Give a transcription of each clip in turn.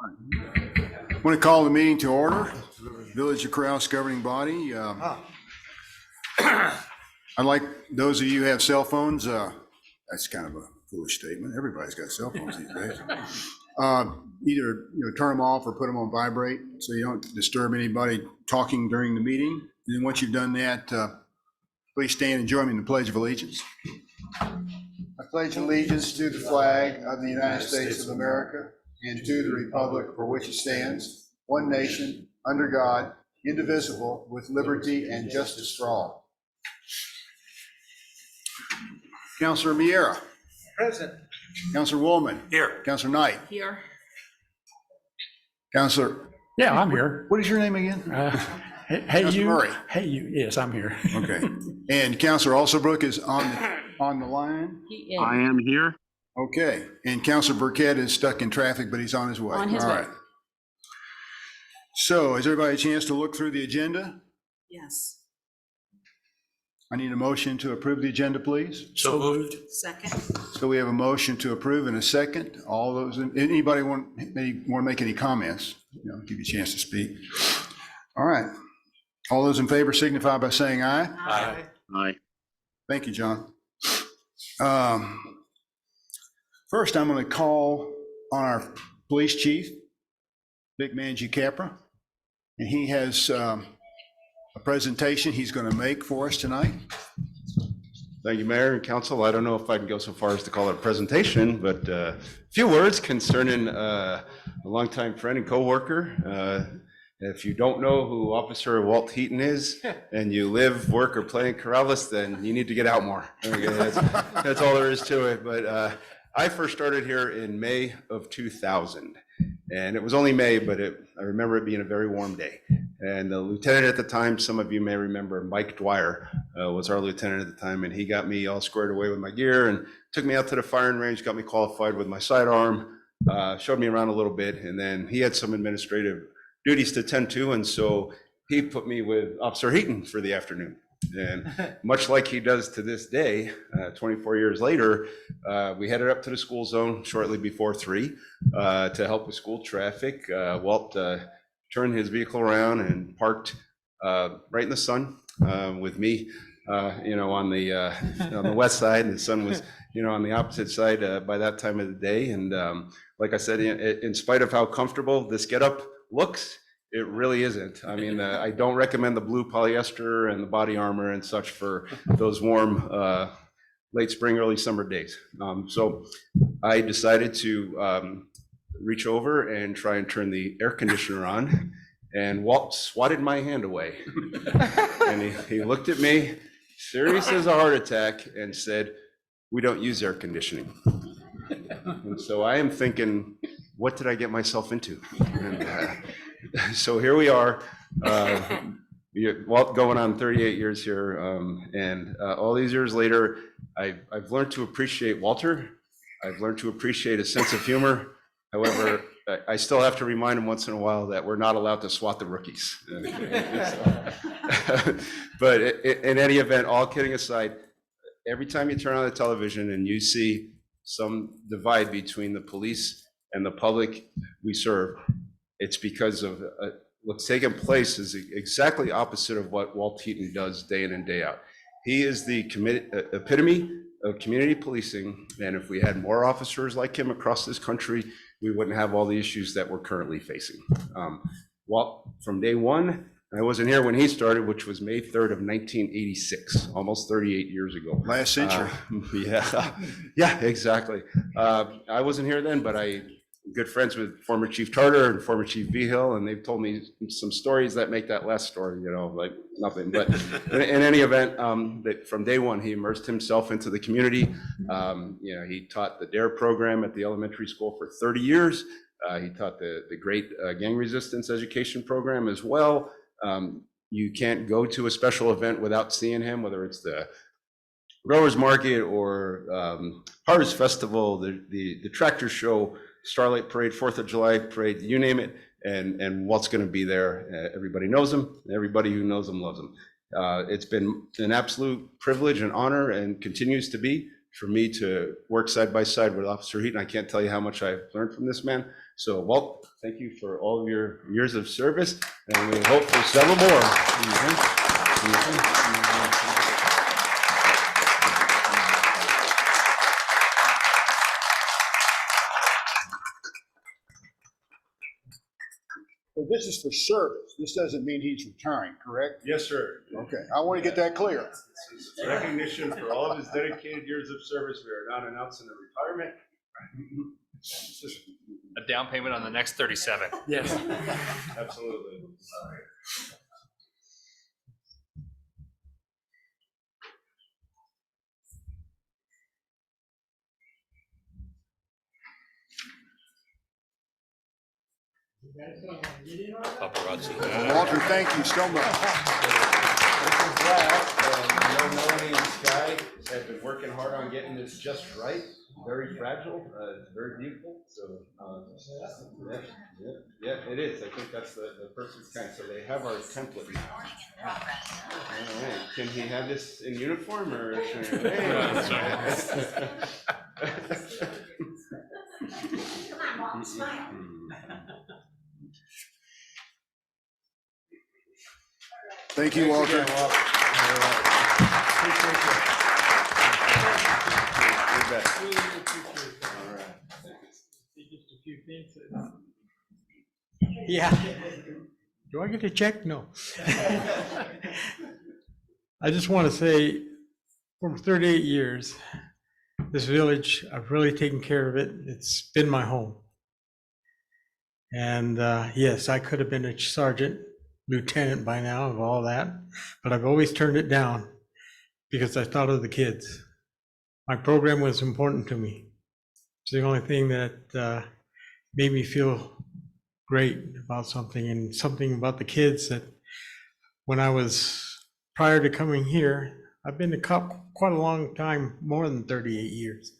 I want to call the meeting to order. Village of Carouse governing body. I'd like those of you who have cell phones, that's kind of a foolish statement. Everybody's got cell phones these days. Either turn them off or put them on vibrate so you don't disturb anybody talking during the meeting. And then once you've done that, please stand and join me in the Pledge of Allegiance. I pledge allegiance to the flag of the United States of America and to the republic for which it stands, one nation, under God, indivisible, with liberty and justice for all. Councilor Miera. Present. Councilor Woolman. Here. Councilor Knight. Here. Councilor. Yeah, I'm here. What is your name again? Hey, you. Murray. Hey, you. Yes, I'm here. Okay. And Councilor Alsobrook is on the line. He is. I am here. Okay. And Councilor Burkett is stuck in traffic, but he's on his way. On his All way. right. So has everybody a chance to look through the agenda? Yes. I need a motion to approve the agenda, please. So moved. Second. So we have a motion to approve in a second. All those, anybody want to make any comments? Give you a chance to speak. All right. All those in favor signify by saying aye. Aye. Aye. Thank you, John. First, I'm going to call on our police chief, Vic Mangi Capra, and he has a presentation he's going to make for us tonight. Thank you, Mayor and Council. I don't know if I can go so far as to call it a presentation, but a few words concerning a longtime friend and coworker. If you don't know who Officer Walt Heaton is, and you live, work, or play in Corrales, then you need to get out more. Okay, that's all there is to it. But I first started here in May of 2000, and it was only May, but I remember it being a very warm day. And the lieutenant at the time, some of you may remember, Mike Dwyer, was our lieutenant at the time, and he got me all squared away with my gear and took me out to the firing range, got me qualified with my sidearm, showed me around a little bit, and then he had some administrative duties to tend to, and so he put me with Officer Heaton for the afternoon. And much like he does to this day, 24 years later, we headed up to the school zone shortly before 3 to help with school traffic. Walt turned his vehicle around and parked right in the sun with me, on the west side, and the sun was, on the opposite side by that time of the day. And like I said, in spite of how comfortable this getup looks, it really isn't. I mean, I don't recommend the blue polyester and the body armor and such for those warm late spring, early summer days. So I decided to reach over and try and turn the air conditioner on, and Walt swatted my hand away. And he looked at me, serious as a heart attack, and said, "We don't use air conditioning." And so I am thinking, what did I get myself into? And, so here we are, Walt going on 38 years here, and all these years later, I've learned to appreciate Walter. I've learned to appreciate his sense of humor. However, I still have to remind him once in a while that we're not allowed to swat the rookies. But in any event, all kidding aside, every time you turn on the television and you see some divide between the police and the public we serve, it's because of what's taken place is exactly opposite of what Walt Heaton does day in and day out. He is the epitome of community policing, and if we had more officers like him across this country, we wouldn't have all the issues that we're currently facing. Walt, from day one, I wasn't here when he started, which was May 3rd of 1986, almost 38 years ago. Last century. Yeah, exactly. I wasn't here then, but I'm good friends with former Chief Tarter and former Chief Vigil, and they've told me some stories that make that last story, like nothing. But in any event, that from day one, he immersed himself into the community. He taught the DARE program at the elementary school for 30 years. He taught the great gang resistance education program as well. You can't go to a special event without seeing him, whether it's the Growers Market or Harvest Festival, the tractor show, Starlight Parade, 4th of July Parade, you name it, and Walt's going to be there. Everybody knows him. Everybody who knows him loves him. It's been an absolute privilege and honor, and continues to be, for me to work side by side with Officer Heaton. I can't tell you how much I've learned from this man. So Walt, thank you for all of your years of service, and we hope for several more. But this is for service. This doesn't mean he's retiring, correct? Yes, sir. Okay, I want to get that clear. This is recognition for all of his dedicated years of service. We are not announcing a retirement. A down payment on the next 37. Yes. Absolutely. Paparazzi. Walter, thank you so much. Melanie and Sky have been working hard on getting this just right. Very fragile, very beautiful. So, yeah, it is. I think that's the perfect kind. So they have our template now. All right. Can he have this in uniform or? Should Thank you, Walter. You bet. All right. Just a few things. Yeah. Do I get a check? No. I just want to say, for 38 years, this village, I've really taken care of it. It's been my home. And yes, I could have been a sergeant, lieutenant by now of all that, but I've always turned it down because I thought of the kids. My program was important to me. It's the only thing that made me feel great about something, and something about the kids that when I was, prior to coming here, I've been a cop quite a long time, more than 38 years,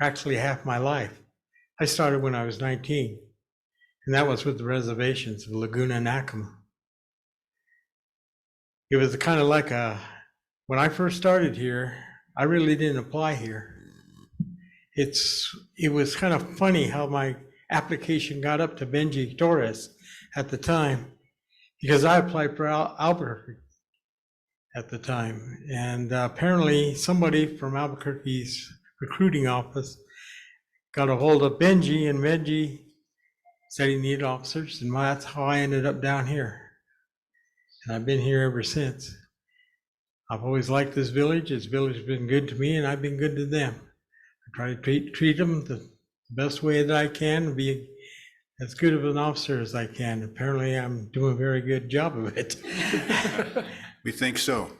actually half my life. I started when I was 19, and that was with the reservations of Laguna and Acoma. It was kind of like when I first started here, I really didn't apply here. It was kind of funny how my application got up to Benji Torres at the time, because I applied for Albuquerque at the time. And apparently somebody from Albuquerque's recruiting office got a hold of Benji, and Benji said he needed officers, and that's how I ended up down here. And I've been here ever since. I've always liked this village. This village has been good to me, and I've been good to them. I try to treat them the best way that I can, be as good of an officer as I can. Apparently, I'm doing a very good job of it. We think so.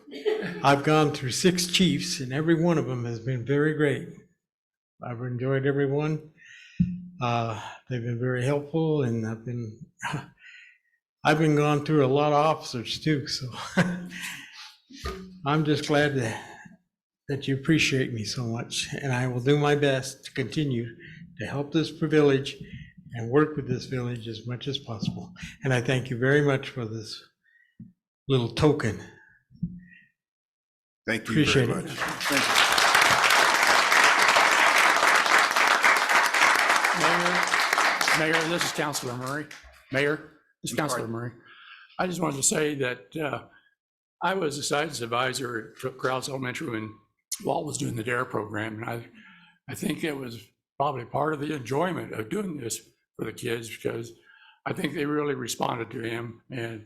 I've gone through 6 chiefs, and every one of them has been very great. I've enjoyed every one. They've been very helpful, and I've been gone through a lot of officers too, so I'm just glad that you appreciate me so much, and I will do my best to continue to help this village and work with this village as much as possible. And I thank you very much for this little token. Thank you Appreciate very it. much. Thank you. Mayor, this is Councilor Murray. Mayor, this is Councilor Murray. I just wanted to say that I was a science advisor at Krause Elementary when Walt was doing the DARE program. And I think it was probably part of the enjoyment of doing this for the kids, because I think they really responded to him. And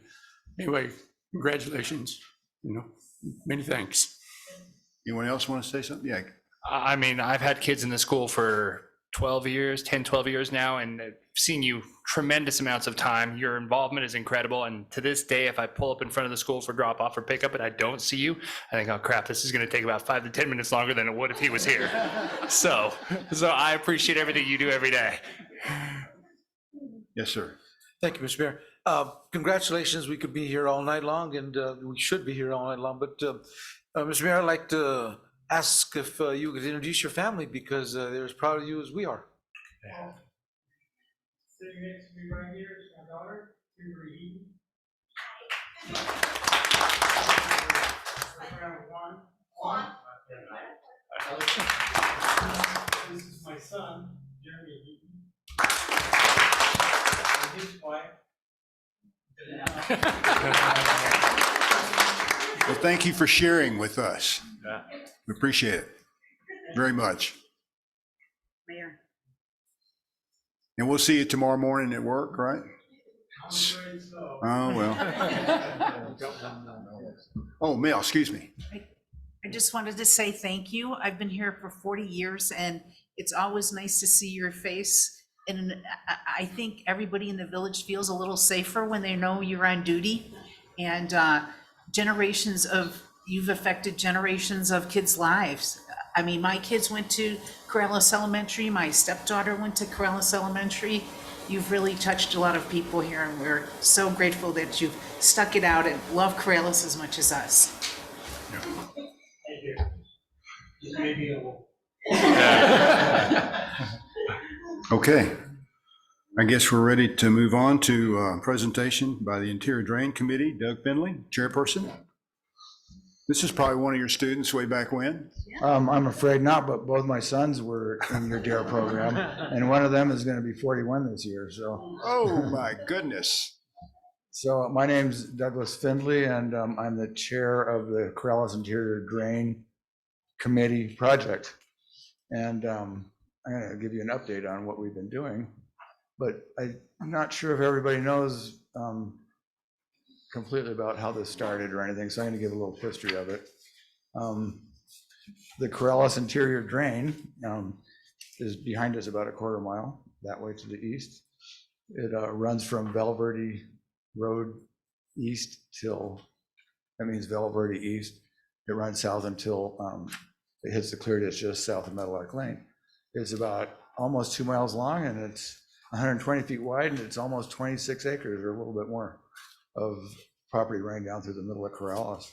anyway, congratulations, many thanks. Anyone else want to say something? Yeah. I mean, I've had kids in the school for 12 years, 10, 12 years now, and I've seen you tremendous amounts of time. Your involvement is incredible. And to this day, if I pull up in front of the school for drop off or pickup and I don't see you, I think, oh crap, this is going to take about 5 to 10 minutes longer than it would if he was here. So I appreciate everything you do every day. Yes, sir. Thank you, Mr. Mayor. Congratulations. We could be here all night long, and we should be here all night long. But Mr. Mayor, I'd like to ask if you could introduce your family, because they're as proud of you as we are. Sitting next to me right here is my daughter, Kimberly Eaton. This is my son, Jeremy Eaton. And his wife. Well, thank you for sharing with us. Yeah. We appreciate it very much. Mayor. And we'll see you tomorrow morning at work, right? I'm afraid so. Oh, well. Oh, Mel, excuse me. I just wanted to say thank you. I've been here for 40 years and it's always nice to see your face. And I think everybody in the village feels a little safer when they know you're on duty. And you've affected generations of kids' lives. I mean, my kids went to Corrales Elementary. My stepdaughter went to Corrales Elementary. You've really touched a lot of people here and we're so grateful that you've stuck it out and love Corrales as much as us. Thank you. Just made me a little. Okay. I guess we're ready to move on to a presentation by the Interior Drain Committee. Doug Finley, chairperson. This is probably one of your students way back when. I'm afraid not, but both my sons were in your DARE program, and one of them is going to be 41 this year. Oh, my goodness. So my name's Douglas Findley, and I'm the chair of the Corrales Interior Drain Committee project. And I'm going to give you an update on what we've been doing, but I'm not sure if everybody knows completely about how this started or anything, so I'm going to give a little history of it. The Corrales Interior Drain is behind us about a quarter mile that way to the east. It runs from Valverde Road east till, that means Valverde east. It runs south until it hits the clear ditch just south of Meadowlark Lane. It's about almost 2 miles long and it's 120 feet wide and it's almost 26 acres or a little bit more of property running down through the middle of Corrales.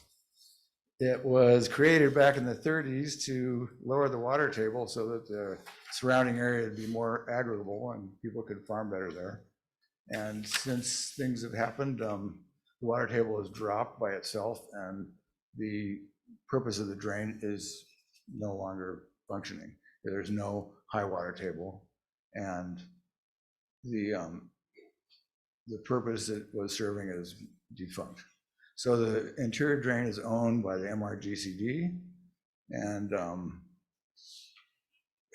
It was created back in the 30s to lower the water table so that the surrounding area would be more agricultural and people could farm better there. And since things have happened, the water table has dropped by itself and the purpose of the drain is no longer functioning. There's no high water table and the purpose it was serving is defunct. So the interior drain is owned by the MRGCD. And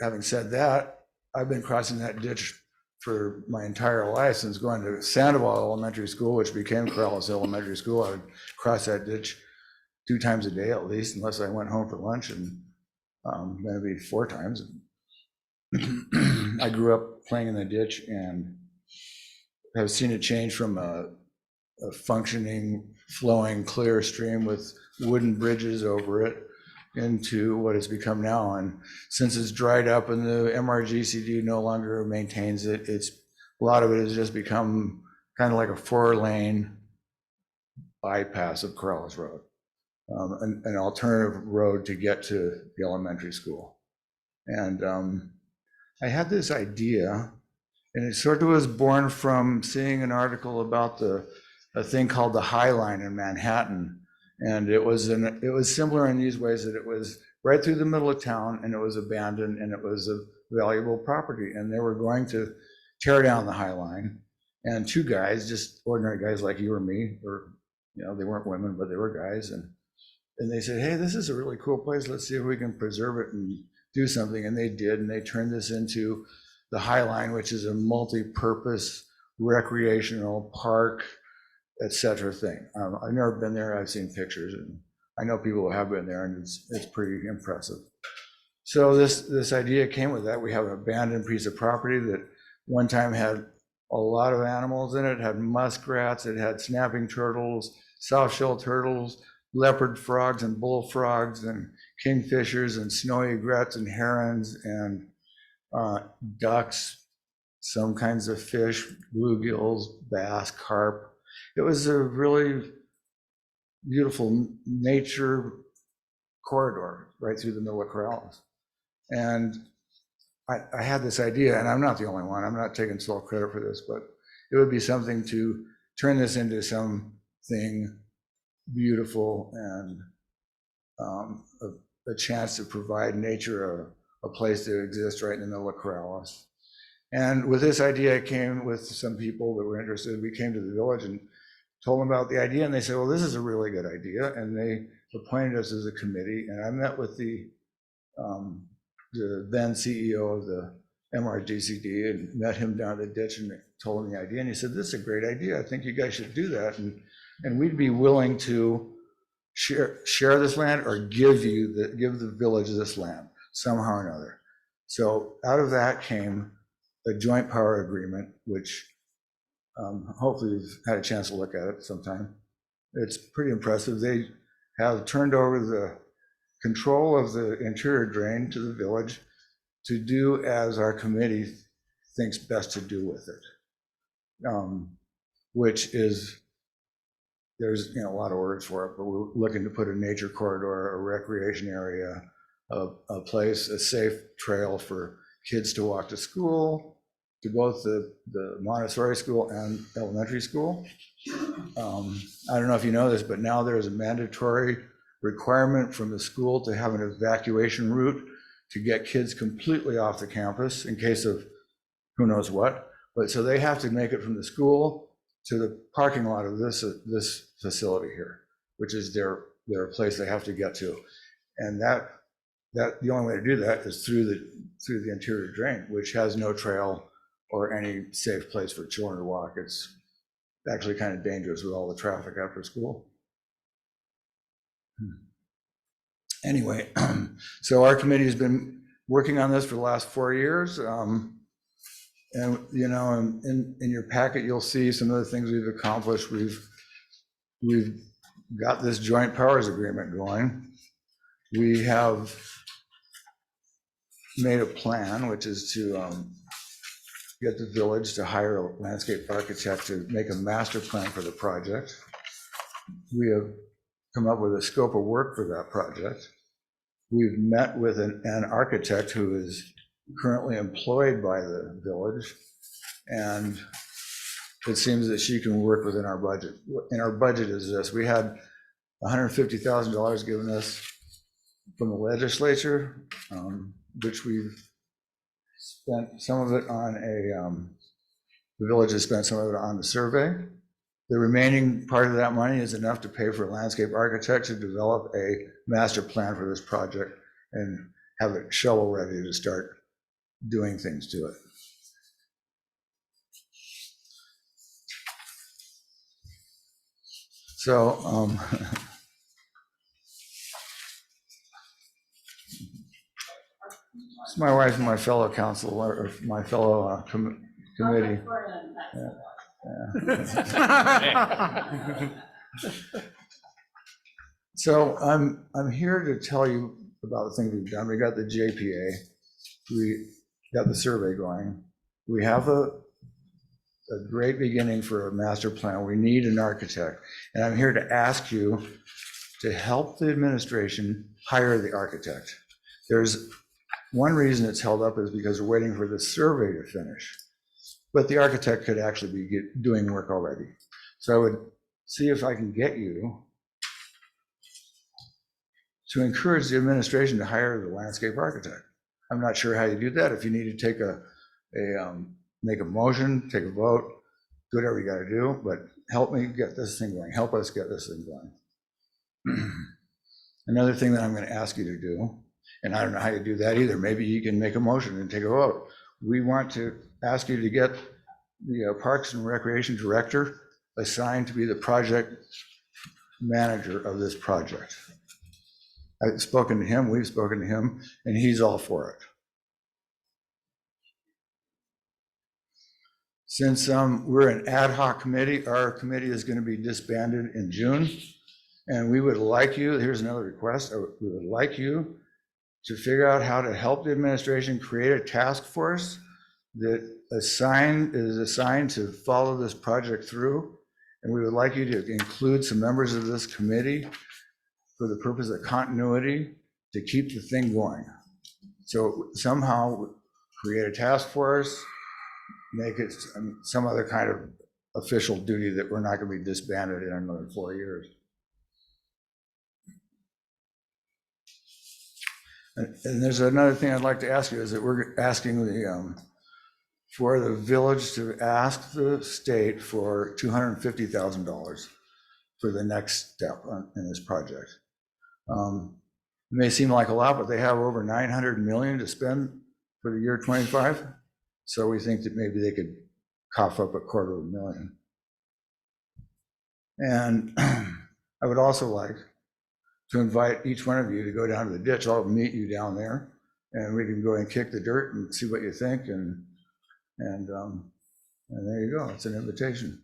having said that, I've been crossing that ditch for my entire life since going to Sandoval Elementary School, which became Corrales Elementary School. I would cross that ditch 2 times a day at least, unless I went home for lunch, and maybe 4 times. I grew up playing in the ditch and have seen it change from a functioning, flowing, clear stream with wooden bridges over it into what it's become now. And since it's dried up and the MRGCD no longer maintains it, a lot of it has just become kind of like a 4-lane bypass of Corrales Road, an alternative road to get to the elementary school. And I had this idea, and it sort of was born from seeing an article about a thing called the High Line in Manhattan. And it was similar in these ways, that it was right through the middle of town and it was abandoned and it was a valuable property. And they were going to tear down the High Line. And 2 guys, just ordinary guys like you or me, or, you know, they weren't women, but they were guys. And they said, hey, this is a really cool place. Let's see if we can preserve it and do something. And they did, and they turned this into the High Line, which is a multi-purpose recreational park, etc. thing. I've never been there. I've seen pictures, and I know people who have been there, and it's pretty impressive. So this idea came with that. We have an abandoned piece of property that one time had a lot of animals in it. It had muskrats, it had snapping turtles, soft-shell turtles, leopard frogs and bullfrogs and kingfishers and snowy egrets and herons and ducks, some kinds of fish, bluegills, bass, carp. It was a really beautiful nature corridor right through the middle of Corrales. And I had this idea, and I'm not the only one. I'm not taking sole credit for this, but it would be something to turn this into something beautiful and a chance to provide nature a place to exist right in the middle of Corrales. And with this idea, I came with some people that were interested. We came to the village and told them about the idea, and they said, well, this is a really good idea. And they appointed us as a committee, and I met with the then CEO of the MRDCD and met him down at the ditch and told him the idea. And he said, this is a great idea. I think you guys should do that. And we'd be willing to share this land or give the village this land somehow or another. So out of that came a joint power agreement, which hopefully you've had a chance to look at it sometime. It's pretty impressive. They have turned over the control of the interior drain to the village to do as our committee thinks best to do with it, which is, there's a lot of words for it, but we're looking to put a nature corridor, a recreation area, a place, a safe trail for kids to walk to school, to both the Montessori school and elementary school. I don't know if you know this, but now there's a mandatory requirement from the school to have an evacuation route to get kids completely off the campus in case of who knows what. But so they have to make it from the school to the parking lot of this facility here, which is their place they have to get to. And that the only way to do that is through the interior drain, which has no trail or any safe place for children to walk. It's actually kind of dangerous with all the traffic after school. Anyway, so our committee has been working on this for the last 4 years. And in your packet, you'll see some of the things we've accomplished. We've got this joint powers agreement going. We have made a plan, which is to get the village to hire a landscape architect to make a master plan for the project. We have come up with a scope of work for that project. We've met with an architect who is currently employed by the village, and it seems that she can work within our budget. And our budget is this: we had $150,000 given us from the legislature, which we've spent some of it on the village has spent some of it on the survey. The remaining part of that money is enough to pay for a landscape architect to develop a master plan for this project and have it shovel ready to start doing things to it. So it's my wife and my fellow council, or my fellow committee. Yeah. So I'm here to tell you about the things we've done. We got the JPA, we got the survey going. We have a great beginning for a master plan. We need an architect, and I'm here to ask you to help the administration hire the architect. There's one reason it's held up is because we're waiting for the survey to finish. But the architect could actually be doing work already. So I would see if I can get you to encourage the administration to hire the landscape architect. I'm not sure how you do that. If you need to take make a motion, take a vote, do whatever you got to do, but help me get this thing going. Help us get this thing going. Another thing that I'm going to ask you to do, and I don't know how you do that either. Maybe you can make a motion and take a vote. We want to ask you to get the Parks and Recreation Director assigned to be the project manager of this project. I've spoken to him, we've spoken to him, and he's all for it. Since we're an ad hoc committee, our committee is going to be disbanded in June, and we would like you, here's another request, we would like you to figure out how to help the administration create a task force that is assigned to follow this project through. And we would like you to include some members of this committee for the purpose of continuity to keep the thing going. So somehow create a task force, make it some other kind of official duty that we're not going to be disbanded in another 4 years. And there's another thing I'd like to ask you, is that we're asking for the village to ask the state for $250,000 for the next step in this project. It may seem like a lot, but they have over 900 million to spend for the year 25. So we think that maybe they could cough up $250,000. And I would also like to invite each one of you to go down to the ditch. I'll meet you down there, and we can go and kick the dirt and see what you think. And there you go. It's an invitation.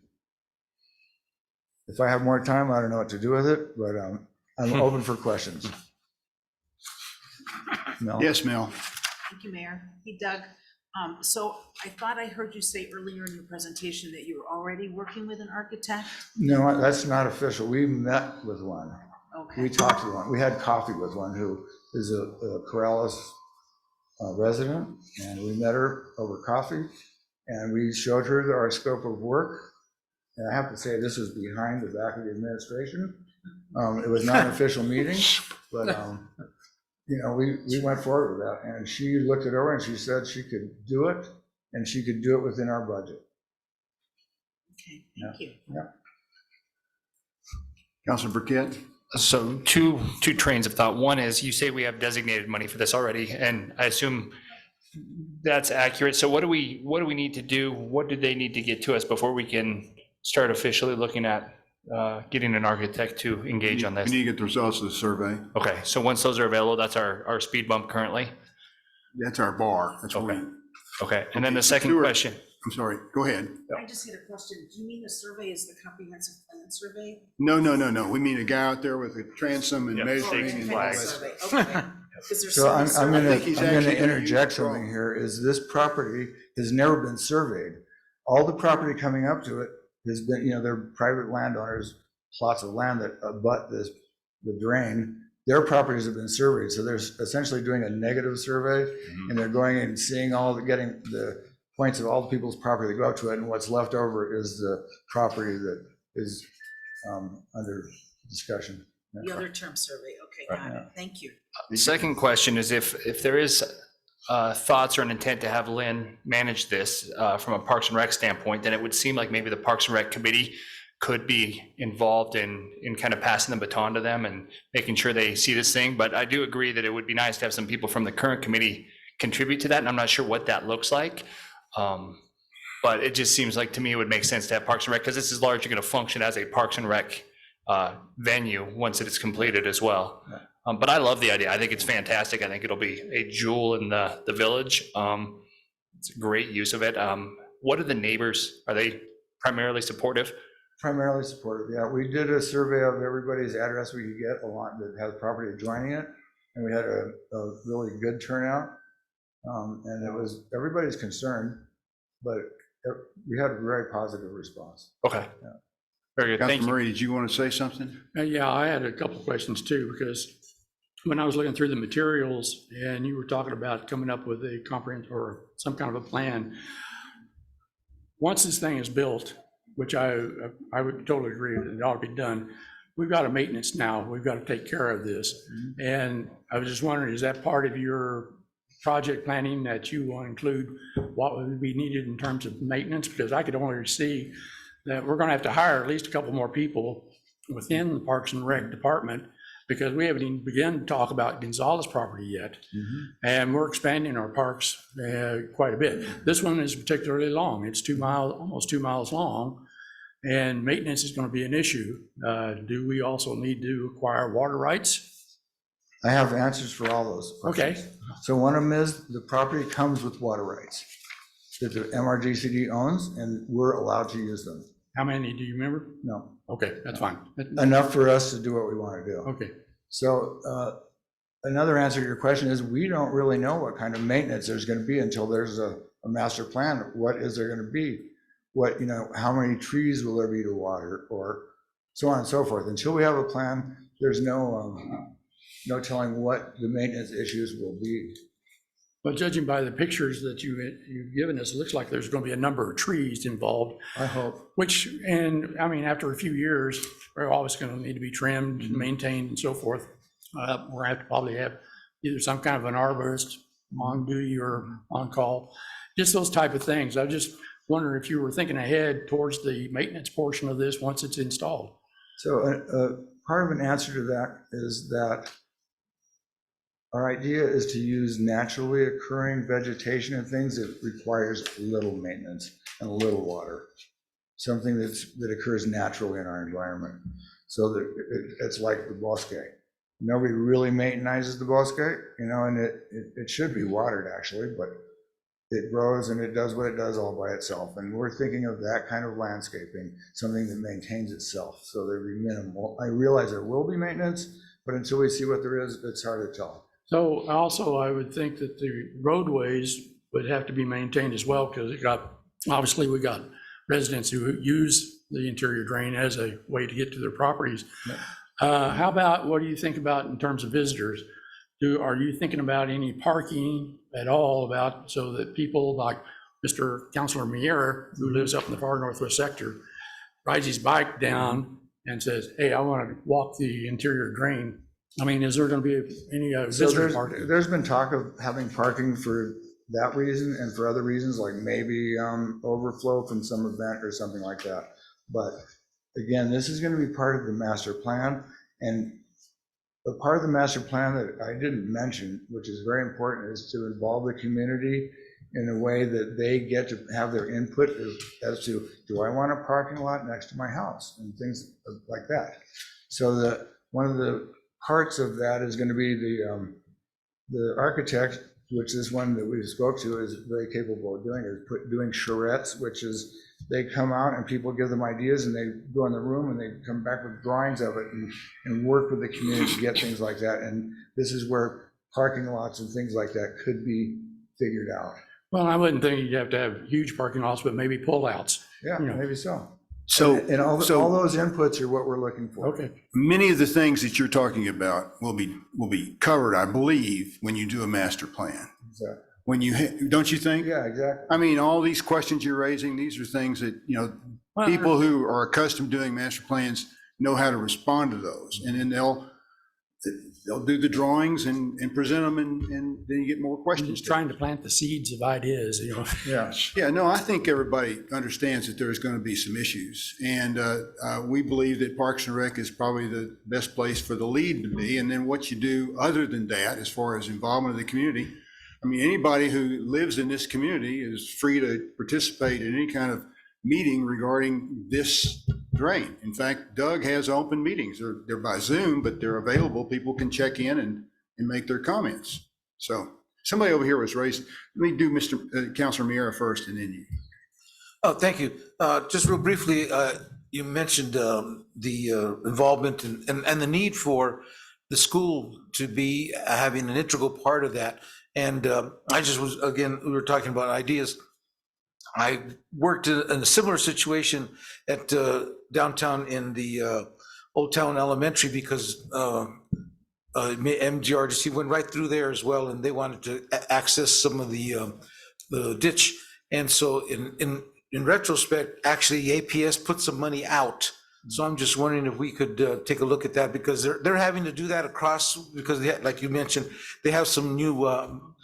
If I have more time, I don't know what to do with it, but I'm open for questions. Mel? Yes, Mel. Thank you, Mayor. Hey, Doug. So I thought I heard you say earlier in your presentation that you were already working with an architect? No, that's not official. We met with one. We Okay, talked to one. We had coffee with one who is a Corrales resident, and we met her over coffee, and we showed her our scope of work. And I have to say, this was behind the back of the administration. It was not an official meeting, but you know, we went forward with that, and she looked it over and she said she could do it, and she could do it within our budget. okay, thank you. Councilor Burkett? So two trains of thought. One is, you say we have designated money for this already, and I assume that's accurate. So what do we need to do? What do they need to get to us before we can start officially looking at getting an architect to engage on We this? need to get the results of the survey. Okay, so once those are available, that's our speed bump currently? That's our bar. That's what we, Okay. Okay, and then the second Stuart. question. I'm sorry, go ahead. I just had a question. Do you mean the survey is the comprehensive plan survey? No. We mean a guy out there with a transom and Yep. measuring Stakes and and all flags. that. Survey, okay. Is there So I'm some gonna, I think he's I'm gonna actually gonna use interject the drone. something here, is this property has never been surveyed. All the property coming up to it has been, you know, they're private landowners, plots of land that abut the drain. Their properties have been surveyed, so they're essentially doing a negative survey, and they're going and seeing getting the points of all the people's property that go up to it, and what's left over is the property that is under discussion. The other term survey, okay, got it. Thank you. The second question is, if there is thoughts or an intent to have Lynn manage this from a Parks and Rec standpoint, then it would seem like maybe the Parks and Rec committee could be involved in kind of passing the baton to them and making sure they see this thing. But I do agree that it would be nice to have some people from the current committee contribute to that, and I'm not sure what that looks like. But it just seems like, to me, it would make sense to have Parks and Rec, because this is largely going to function as a Parks and Rec venue once it is completed as well. But I love the idea. I think it's fantastic. I think it'll be a jewel in the village. It's a great use of it. What are the neighbors? Are they primarily supportive? Primarily supportive, yeah. We did a survey of everybody's address we could get along that has property adjoining it, and we had a really good turnout. And it was, everybody's concerned, but we had a very positive response. Okay. Yeah. Very good. Thank Councilor you. Murray, did you want to say something? Yeah, I had a couple of questions too, because when I was looking through the materials and you were talking about coming up with a comprehensive or some kind of a plan, once this thing is built, which I would totally agree that it ought to be done, we've got a maintenance now. We've got to take care of this. And I was just wondering, is that part of your project planning, that you want to include what would be needed in terms of maintenance? Because I could only see that we're going to have to hire at least a couple more people within the Parks and Rec department, because we haven't even begun to talk about Gonzalez property yet. And we're expanding our parks quite a bit. This one is particularly long. It's 2 miles, almost 2 miles long, and maintenance is going to be an issue. Do we also need to acquire water rights? I have answers for all those questions. Okay. So one of them is the property comes with water rights that the MRGCD owns, and we're allowed to use them. How many do you remember? No, Okay, that's fine. enough for us to do what we want to do. Okay. So another answer to your question is, we don't really know what kind of maintenance there's going to be until there's a master plan. What is there going to be? What, you know, how many trees will there be to water, or so on and so forth. Until we have a plan, there's no telling what the maintenance issues will be. But judging by the pictures that you've given us, it looks like there's going to be a number of trees involved, I hope. which, and I mean, after a few years, they're always going to need to be trimmed and maintained and so forth. We're going to have to probably have either some kind of an arborist on duty or on call, just those type of things. I just wonder if you were thinking ahead towards the maintenance portion of this once it's installed. So part of an answer to that is that our idea is to use naturally occurring vegetation and things that requires little maintenance and little water. Something that occurs naturally in our environment. So that it's like the bosque. Nobody really maintainizes the bosque, and it should be watered actually, but it grows and it does what it does all by itself. And we're thinking of that kind of landscaping, something that maintains itself. So there'd be minimal. I realize there will be maintenance, but until we see what there is, it's hard to tell. So also, I would think that the roadways would have to be maintained as well, because obviously we got residents who use the interior drain as a way to get to their properties. How about, what do you think about in terms of visitors? Are you thinking about any parking at all so that people like Mr. Councilor Miera, who lives up in the far northwest sector, rides his bike down and says, hey, I want to walk the interior drain? I mean, is there going to be any visitor parking? There's been talk of having parking for that reason and for other reasons, like maybe overflow from some event or something like that. But again, this is going to be part of the master plan, and a part of the master plan that I didn't mention, which is very important, is to involve the community in a way that they get to have their input as to, do I want a parking lot next to my house, and things like that. So one of the parts of that is going to be the architect, which is one that we spoke to, is very capable of doing charrettes, which is they come out and people give them ideas and they go in the room and they come back with drawings of it and work with the community to get things like that. And this is where parking lots and things like that could be figured out. Well, I wouldn't think you'd have to have huge parking lots, but maybe pullouts. Yeah, You know. maybe so. So, And all those inputs are what we're looking for. Okay. many of the things that you're talking about will be covered, I believe, when you do a master plan. So, When don't you think? yeah, exactly. I mean, all these questions you're raising, these are things that, Well, people who are accustomed to doing master plans know how to respond to those. And then they'll do the drawings and present them, and then you get more questions. Just trying to plant the seeds of ideas, Yeah. Yeah, no, I think everybody understands that there's going to be some issues. And we believe that Parks and Rec is probably the best place for the lead to be. And then what you do other than that, as far as involvement of the community, I mean, anybody who lives in this community is free to participate in any kind of meeting regarding this drain. In fact, Doug has open meetings. They're by Zoom, but they're available. People can check in and make their comments. So somebody over here was raised. Let me do Mr. Councilor Miera first, and then you. Oh, thank you. Just real briefly, you mentioned the involvement and the need for the school to be having an integral part of that. And I just was, again, we were talking about ideas. I worked in a similar situation at downtown in the Old Town Elementary, because MGRDC went right through there as well, and they wanted to access some of the ditch. And so in retrospect, actually APS put some money out. So I'm just wondering if we could take a look at that, because they're having to do that across, because they, like you mentioned, they have some new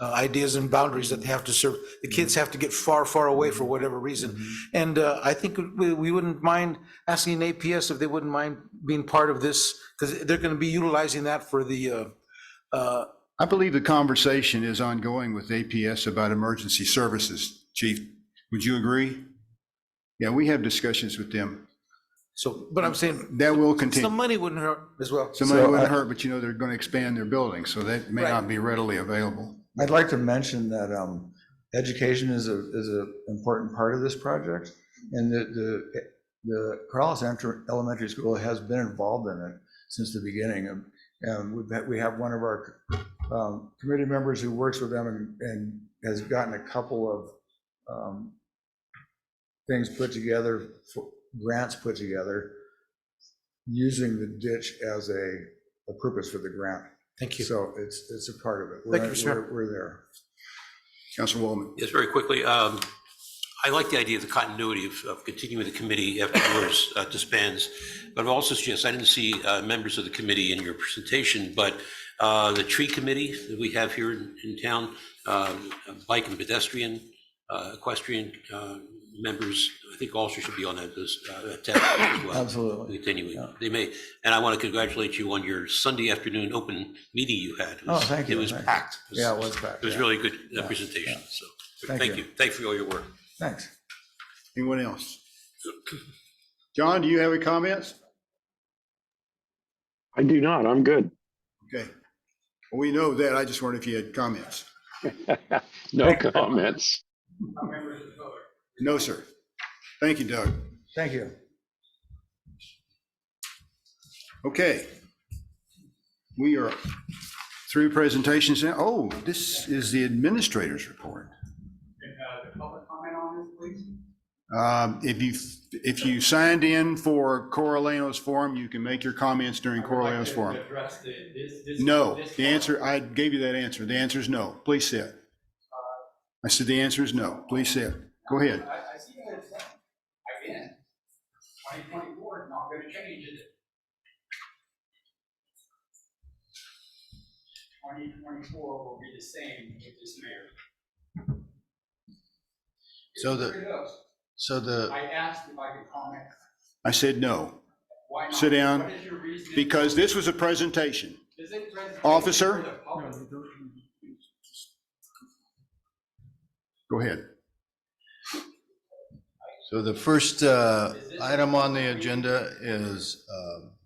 ideas and boundaries that they have to serve. The kids have to get far, far away for whatever reason. And I think we wouldn't mind asking APS if they wouldn't mind being part of this, because they're going to be utilizing that for the. I believe the conversation is ongoing with APS about emergency services, Chief. Would you agree? Yeah, we have discussions with them. So, but I'm saying That will continue. some money wouldn't hurt as well. Somebody So wouldn't I- hurt, but they're going to expand their building, so that may Right. not be readily available. I'd like to mention that education is a important part of this project, and the Corrales Elementary School has been involved in it since the beginning. And we have one of our committee members who works with them and has gotten a couple of things put together, grants put together, using the ditch as a purpose for the grant. Thank you. So it's a part of it. Thank you, Mr. Mayor. We're there. Councilor Wallman. Yes, very quickly. I like the idea of the continuity of continuing the committee after yours disbands, but I also suggest, I didn't see members of the committee in your presentation, but The tree committee that we have here in town, bike and pedestrian, equestrian members, I think also should be on that task force as well. Absolutely. Continuing, Yeah. they may, and I want to congratulate you on your Sunday afternoon open meeting you had. It Oh, was- thank you, It was thank you. packed. Yeah, it was packed, It was yeah. really good Yeah, presentation, yeah. so, Thank thank you. you. Thank you for all your work. Thanks. Anyone else? John, do you have any comments? I do not. I'm good. Okay. Well, we know that. I just wondered if you had comments. No comments. No, sir. Thank you, Doug. Thank you. Okay. We are through presentations now. Oh, this is the administrator's report. If you signed in for Coralano's forum, you can make your comments during Coralano's forum. No, the answer, I gave you that answer. The answer is no. Please sit. I said the answer is no. Please sit. Go ahead. I see what it's done. Again, 2024 is not going to change, is it? 2024 will be the same with this mayor. So the, I asked if I could comment. I said no. Why not? Sit down. What is your reason? Because this was a presentation. Is it presentation Officer? for the public? Go ahead. So the first item on the agenda is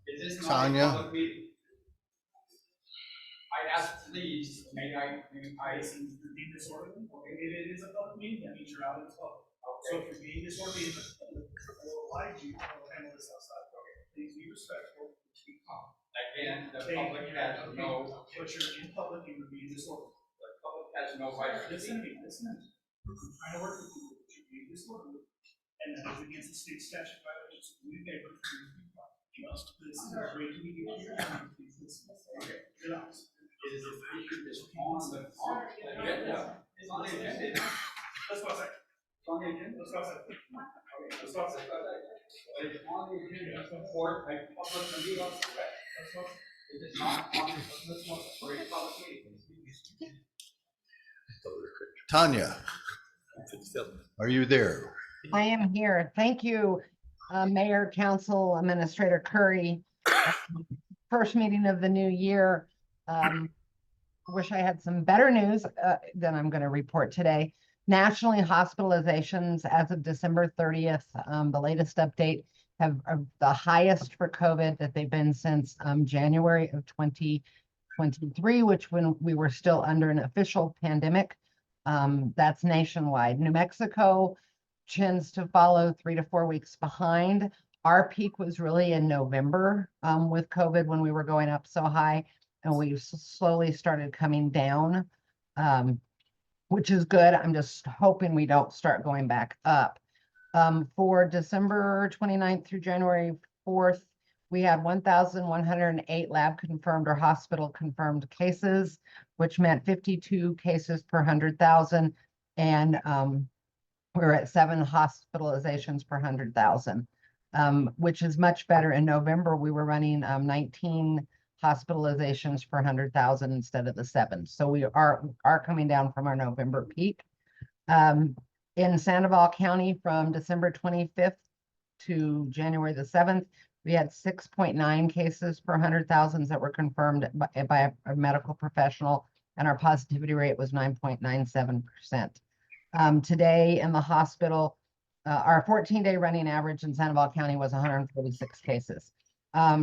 Is this not a Tanya. public meeting? I asked, please, may I be disorderly? Okay, if it is a public meeting, that means you're out in public. So if you're being disorderly, I will oblige you, I will handle this outside. Okay, please be respectful, be calm. Again, the public has no, but you're in public and you're being disorderly. The public has no right to listen to me, listen. I'm trying to work with you, but you're being disorderly. And that is against the state statute violations of the neighborhood. This is a great to meet you here. Please listen. Okay, relax. It is an issue that's on the agenda. It's on the agenda. Let's go outside. It's on the agenda. Let's go outside. Okay, let's go outside. It's on the agenda for a public meeting. Let's go. It is not on, let's go for a public meeting. Tanya. Are you there? I am here. Thank you, Mayor, Council, Administrator Curry. First meeting of the new year. Wish I had some better news than I'm going to report today. Nationally, hospitalizations as of December 30th, the latest update, have the highest for COVID that they've been since January of 2023, which when we were still under an official pandemic. That's nationwide. New Mexico tends to follow 3 to 4 weeks behind. Our peak was really in November with COVID when we were going up so high, and we slowly started coming down, which is good. I'm just hoping we don't start going back up. For December 29th through January 4th, we had 1,108 lab confirmed or hospital confirmed cases, which meant 52 cases per 100,000. And we're at 7 hospitalizations per 100,000, which is much better. In November, we were running 19 hospitalizations per 100,000 instead of the 7. So we are coming down from our November peak. In Sandoval County, from December 25th to January the 7th, we had 6.9 cases per 100,000 that were confirmed by a medical professional, and our positivity rate was 9.97%. Today in the hospital, our 14-day running average in Sandoval County was 146 cases.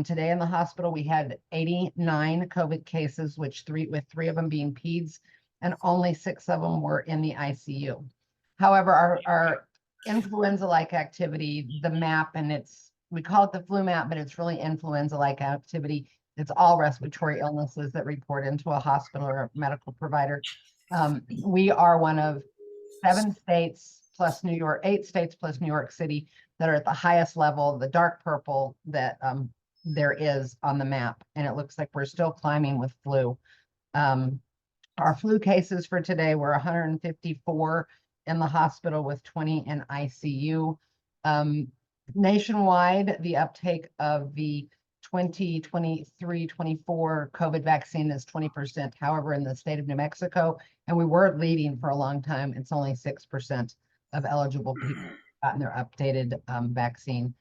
Today in the hospital, we had 89 COVID cases, with three of them being peds, and only 6 of them were in the ICU. However, our influenza-like activity, the map, and we call it the flu map, but it's really influenza-like activity. It's all respiratory illnesses that report into a hospital or a medical provider. We are one of 7 states plus New York, 8 states plus New York City that are at the highest level, the dark purple that there is on the map. And it looks like we're still climbing with flu. Our flu cases for today were 154 in the hospital with 20 in ICU. Nationwide, the uptake of the 2023-24 COVID vaccine is 20%. However, in the state of New Mexico, and we were leading for a long time, it's only 6% of eligible people gotten their updated vaccine.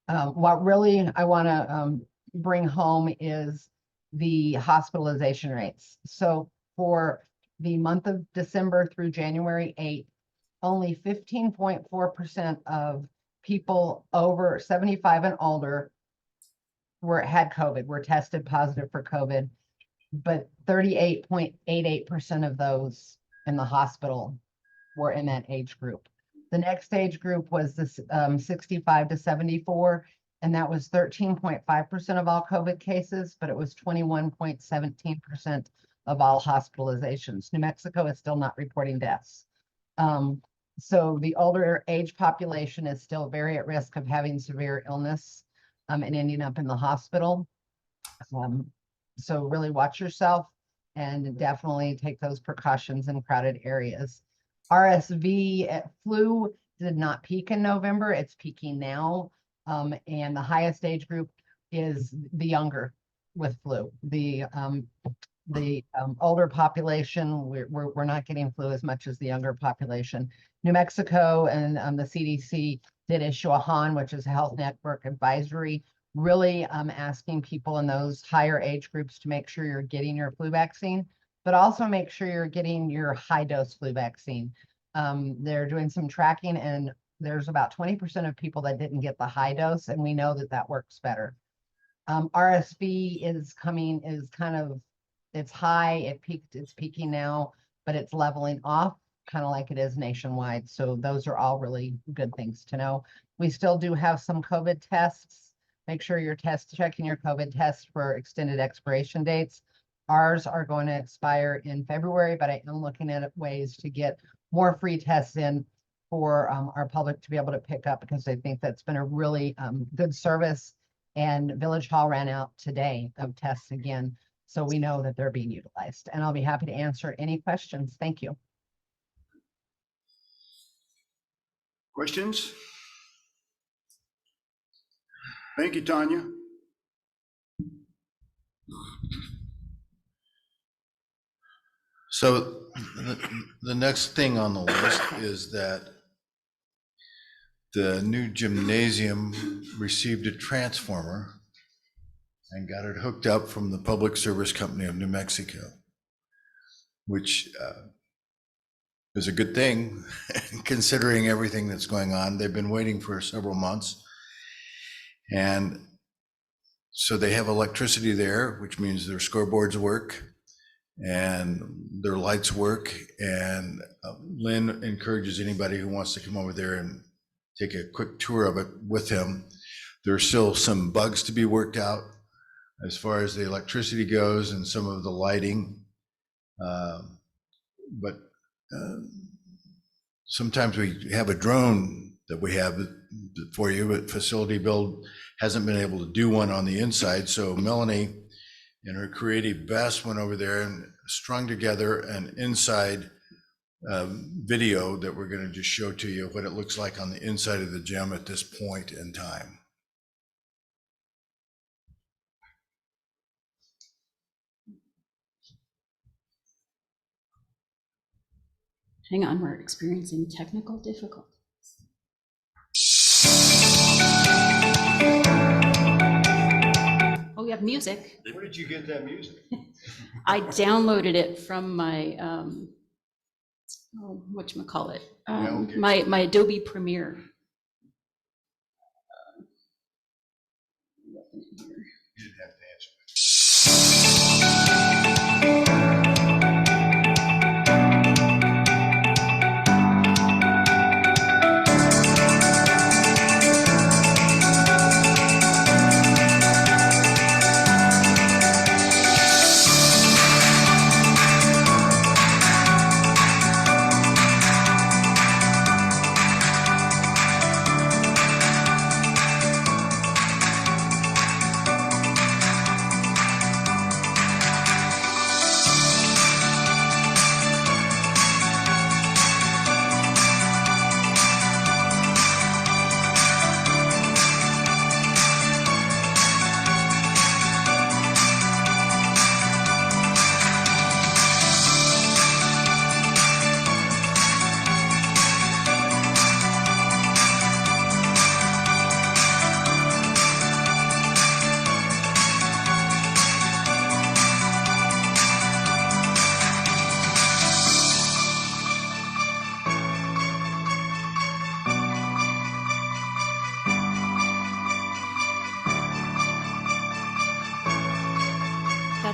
What really I want to bring home is the hospitalization rates. So for the month of December through January 8th, only 15.4% of people over 75 and older had COVID, were tested positive for COVID, but 38.88% of those in the hospital were in that age group. The next age group was this 65 to 74, and that was 13.5% of all COVID cases, but it was 21.17% of all hospitalizations. New Mexico is still not reporting deaths. So the older age population is still very at risk of having severe illness and ending up in the hospital. So really watch yourself and definitely take those precautions in crowded areas. RSV flu did not peak in November. It's peaking now. And the highest age group is the younger with flu. The older population, we're not getting flu as much as the younger population. New Mexico and the CDC did issue a HAN, which is a health network advisory, really asking people in those higher age groups to make sure you're getting your flu vaccine, but also make sure you're getting your high dose flu vaccine. They're doing some tracking, and there's about 20% of people that didn't get the high dose, and we know that that works better. RSV is it's high, it's peaking now, but it's leveling off, kind of like it is nationwide. So those are all really good things to know. We still do have some COVID tests. Make sure you're checking your COVID tests for extended expiration dates. Ours are going to expire in February, but I am looking at ways to get more free tests in for our public to be able to pick up, because I think that's been a really good service. And Village Hall ran out today of tests again, so we know that they're being utilized. And I'll be happy to answer any questions. Thank you. Questions? Thank you, Tanya. So the next thing on the list is that the new gymnasium received a transformer and got it hooked up from the Public Service Company of New Mexico, which is a good thing considering everything that's going on. They've been waiting for several months. And so they have electricity there, which means their scoreboards work and their lights work. And Lynn encourages anybody who wants to come over there and take a quick tour of it with him. There's still some bugs to be worked out as far as the electricity goes and some of the lighting. But sometimes we have a drone that we have for you, but Facility Build hasn't been able to do one on the inside. So Melanie, in her creative best, went over there and strung together an inside video that we're going to just show to you what it looks like on the inside of the gym at this point in time. Hang on, we're experiencing technical difficulties. Oh, we have music. Where did you get that music? I downloaded it from my, whatchamacallit, my Adobe Premiere. You didn't have to answer.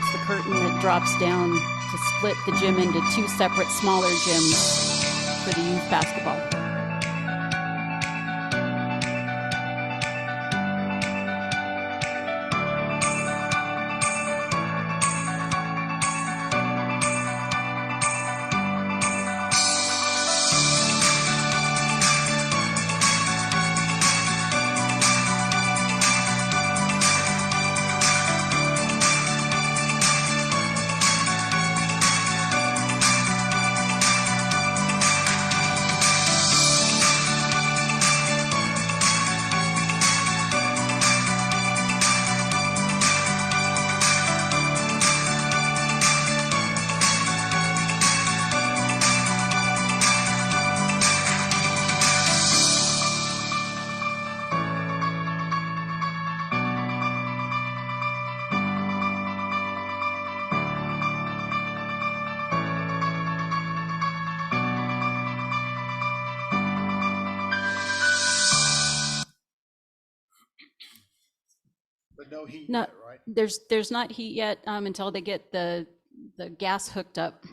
It's the curtain that drops down to split the gym into two separate smaller gyms for the youth basketball. But no heat No, yet, right? there's not heat yet until they get the gas hooked up.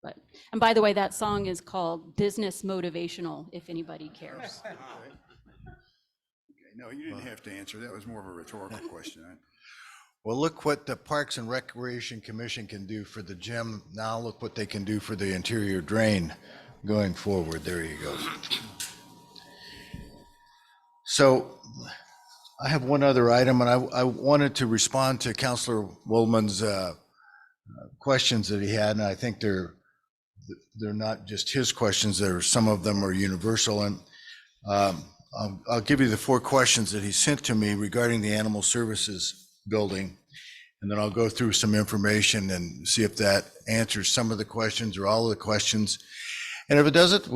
But, and by the way, that song is called Business Motivational, if anybody cares. Okay, no, you didn't have to answer. That was more of a rhetorical question. Well, look what the Parks and Recreation Commission can do for the gym. Now look what they can do for the interior drain going forward. There you go. So I have one other item, and I wanted to respond to Councilor Woolman's questions that he had, and I think they're not just his questions. Some of them are universal, and I'll give you the 4 questions that he sent to me regarding the Animal Services building, and then I'll go through some information and see if that answers some of the questions or all of the questions. And if it doesn't,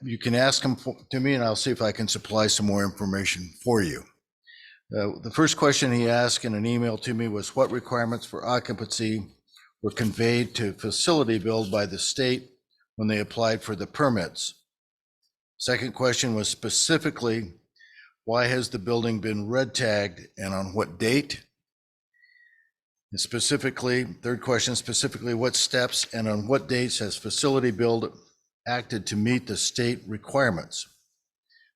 you can ask them to me, and I'll see if I can supply some more information for you. The first question he asked in an email to me was, what requirements for occupancy were conveyed to Facility Build by the state when they applied for the permits? Second question was specifically, why has the building been red tagged and on what date? And specifically, third question, specifically, what steps and on what dates has Facility Build acted to meet the state requirements?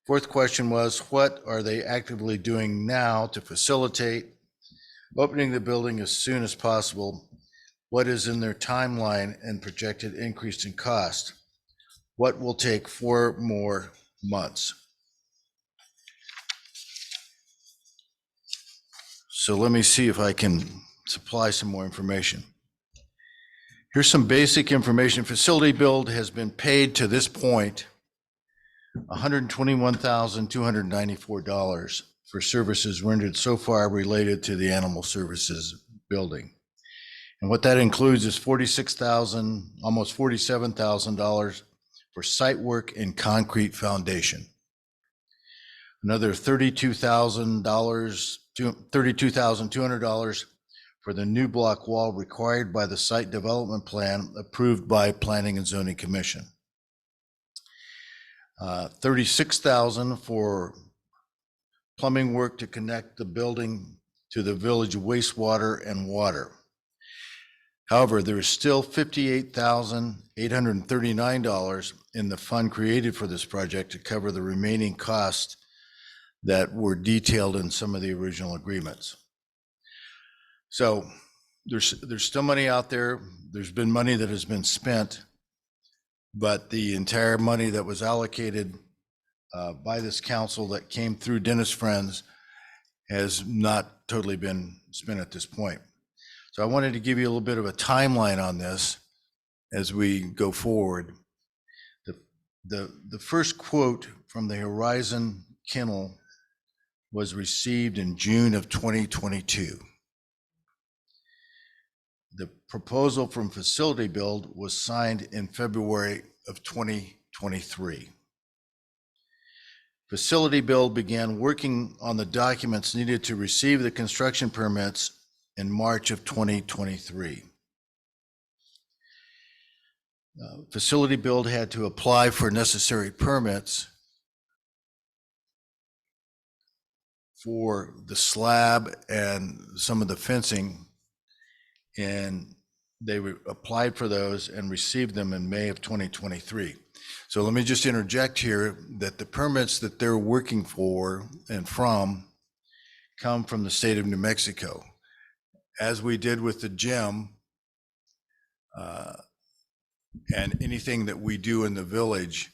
Fourth question was, what are they actively doing now to facilitate opening the building as soon as possible? What is in their timeline and projected increase in cost? What will take 4 more months? So let me see if I can supply some more information. Here's some basic information. Facility Build has been paid to this point $121,294 for services rendered so far related to the Animal Services building. And what that includes is $46,000, almost $47,000 for site work and concrete foundation. Another $32,200 for the new block wall required by the site development plan approved by Planning and Zoning Commission. $36,000 for plumbing work to connect the building to the village wastewater and water. However, there is still $58,839 in the fund created for this project to cover the remaining costs that were detailed in some of the original agreements. So there's still money out there. There's been money that has been spent, but the entire money that was allocated by this council that came through Dennis Friends has not totally been spent at this point. So I wanted to give you a little bit of a timeline on this as we go forward. The first quote from the Horizon Kennel was received in June of 2022. The proposal from Facility Build was signed in February of 2023. Facility Build began working on the documents needed to receive the construction permits in March of 2023. Facility Build had to apply for necessary permits for the slab and some of the fencing and applied for those and received them in May of 2023. So let me just interject here that the permits that they're working for and from come from the state of New Mexico. As we did with the gym, and anything that we do in the village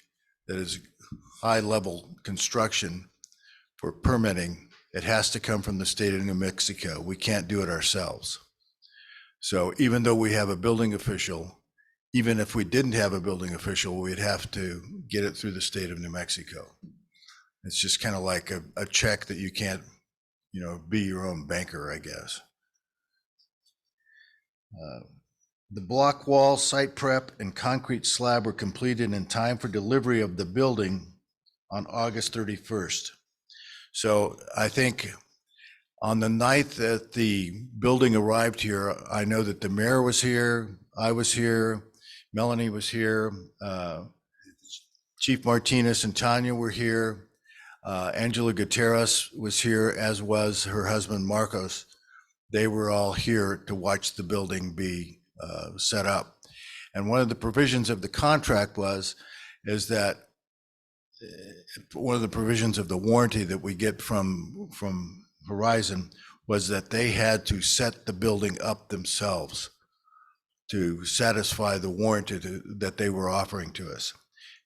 that is high-level construction for permitting, it has to come from the state of New Mexico. We can't do it ourselves. So even though we have a building official, even if we didn't have a building official, we'd have to get it through the state of New Mexico. It's just kind of like a check that you can't, be your own banker, I guess. The block wall, site prep, and concrete slab were completed in time for delivery of the building on August 31st. So I think on the night that the building arrived here, I know that the mayor was here, I was here, Melanie was here, Chief Martinez and Tanya were here, Angela Gutierrez was here, as was her husband Marcos. They were all here to watch the building be set up. And one of the provisions of the contract is that one of the provisions of the warranty that we get from Horizon was that they had to set the building up themselves to satisfy the warranty that they were offering to us.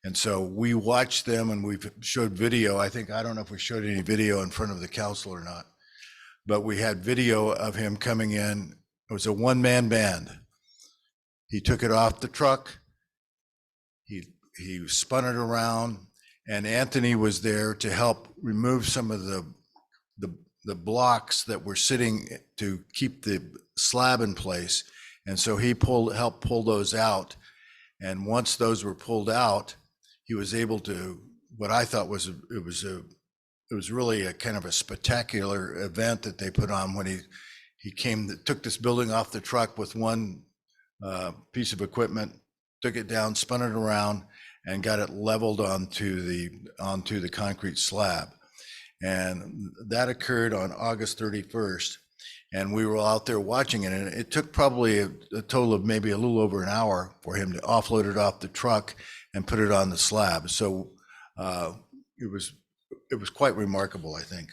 And so we watched them, and we've showed video. I don't know if we showed any video in front of the council or not, but we had video of him coming in. It was a one-man band. He took it off the truck. He spun it around, and Anthony was there to help remove some of the blocks that were sitting to keep the slab in place. And so he helped pull those out. And once those were pulled out, he was able to, what I thought was, it was really a kind of a spectacular event that they put on when he took this building off the truck with one piece of equipment, took it down, spun it around, and got it leveled onto the concrete slab. And that occurred on August 31st. And we were out there watching it, and it took probably a total of maybe a little over an hour for him to offload it off the truck and put it on the slab. So it was quite remarkable, I think.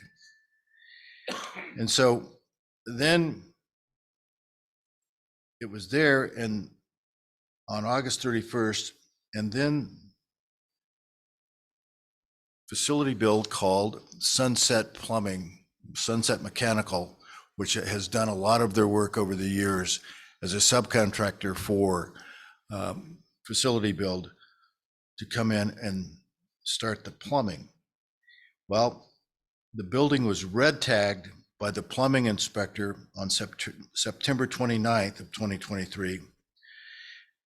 And so then it was there and on August 31st, and then Facility Build called Sunset Mechanical, which has done a lot of their work over the years as a subcontractor for Facility Build, to come in and start the plumbing. Well, the building was red tagged by the plumbing inspector on September 29th of 2023,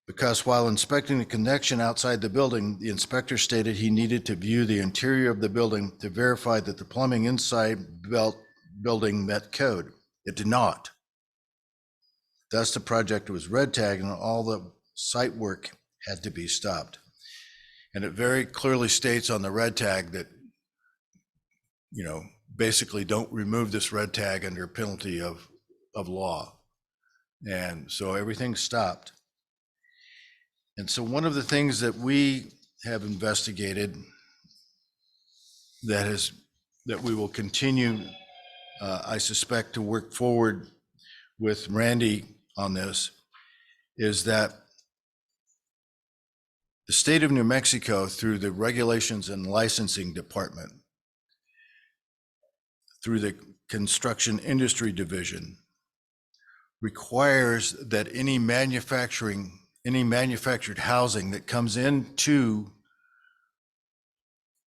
because while inspecting the connection outside the building, the inspector stated he needed to view the interior of the building to verify that the plumbing inside building met code. It did not. Thus, the project was red tagged and all the site work had to be stopped. And it very clearly states on the red tag that, basically don't remove this red tag under penalty of law. And so everything stopped. And so one of the things that we have investigated that we will continue, I suspect, to work forward with Randy on this, is that the state of New Mexico, through the Regulations and Licensing Department, through the Construction Industry Division, requires that any manufactured housing that comes into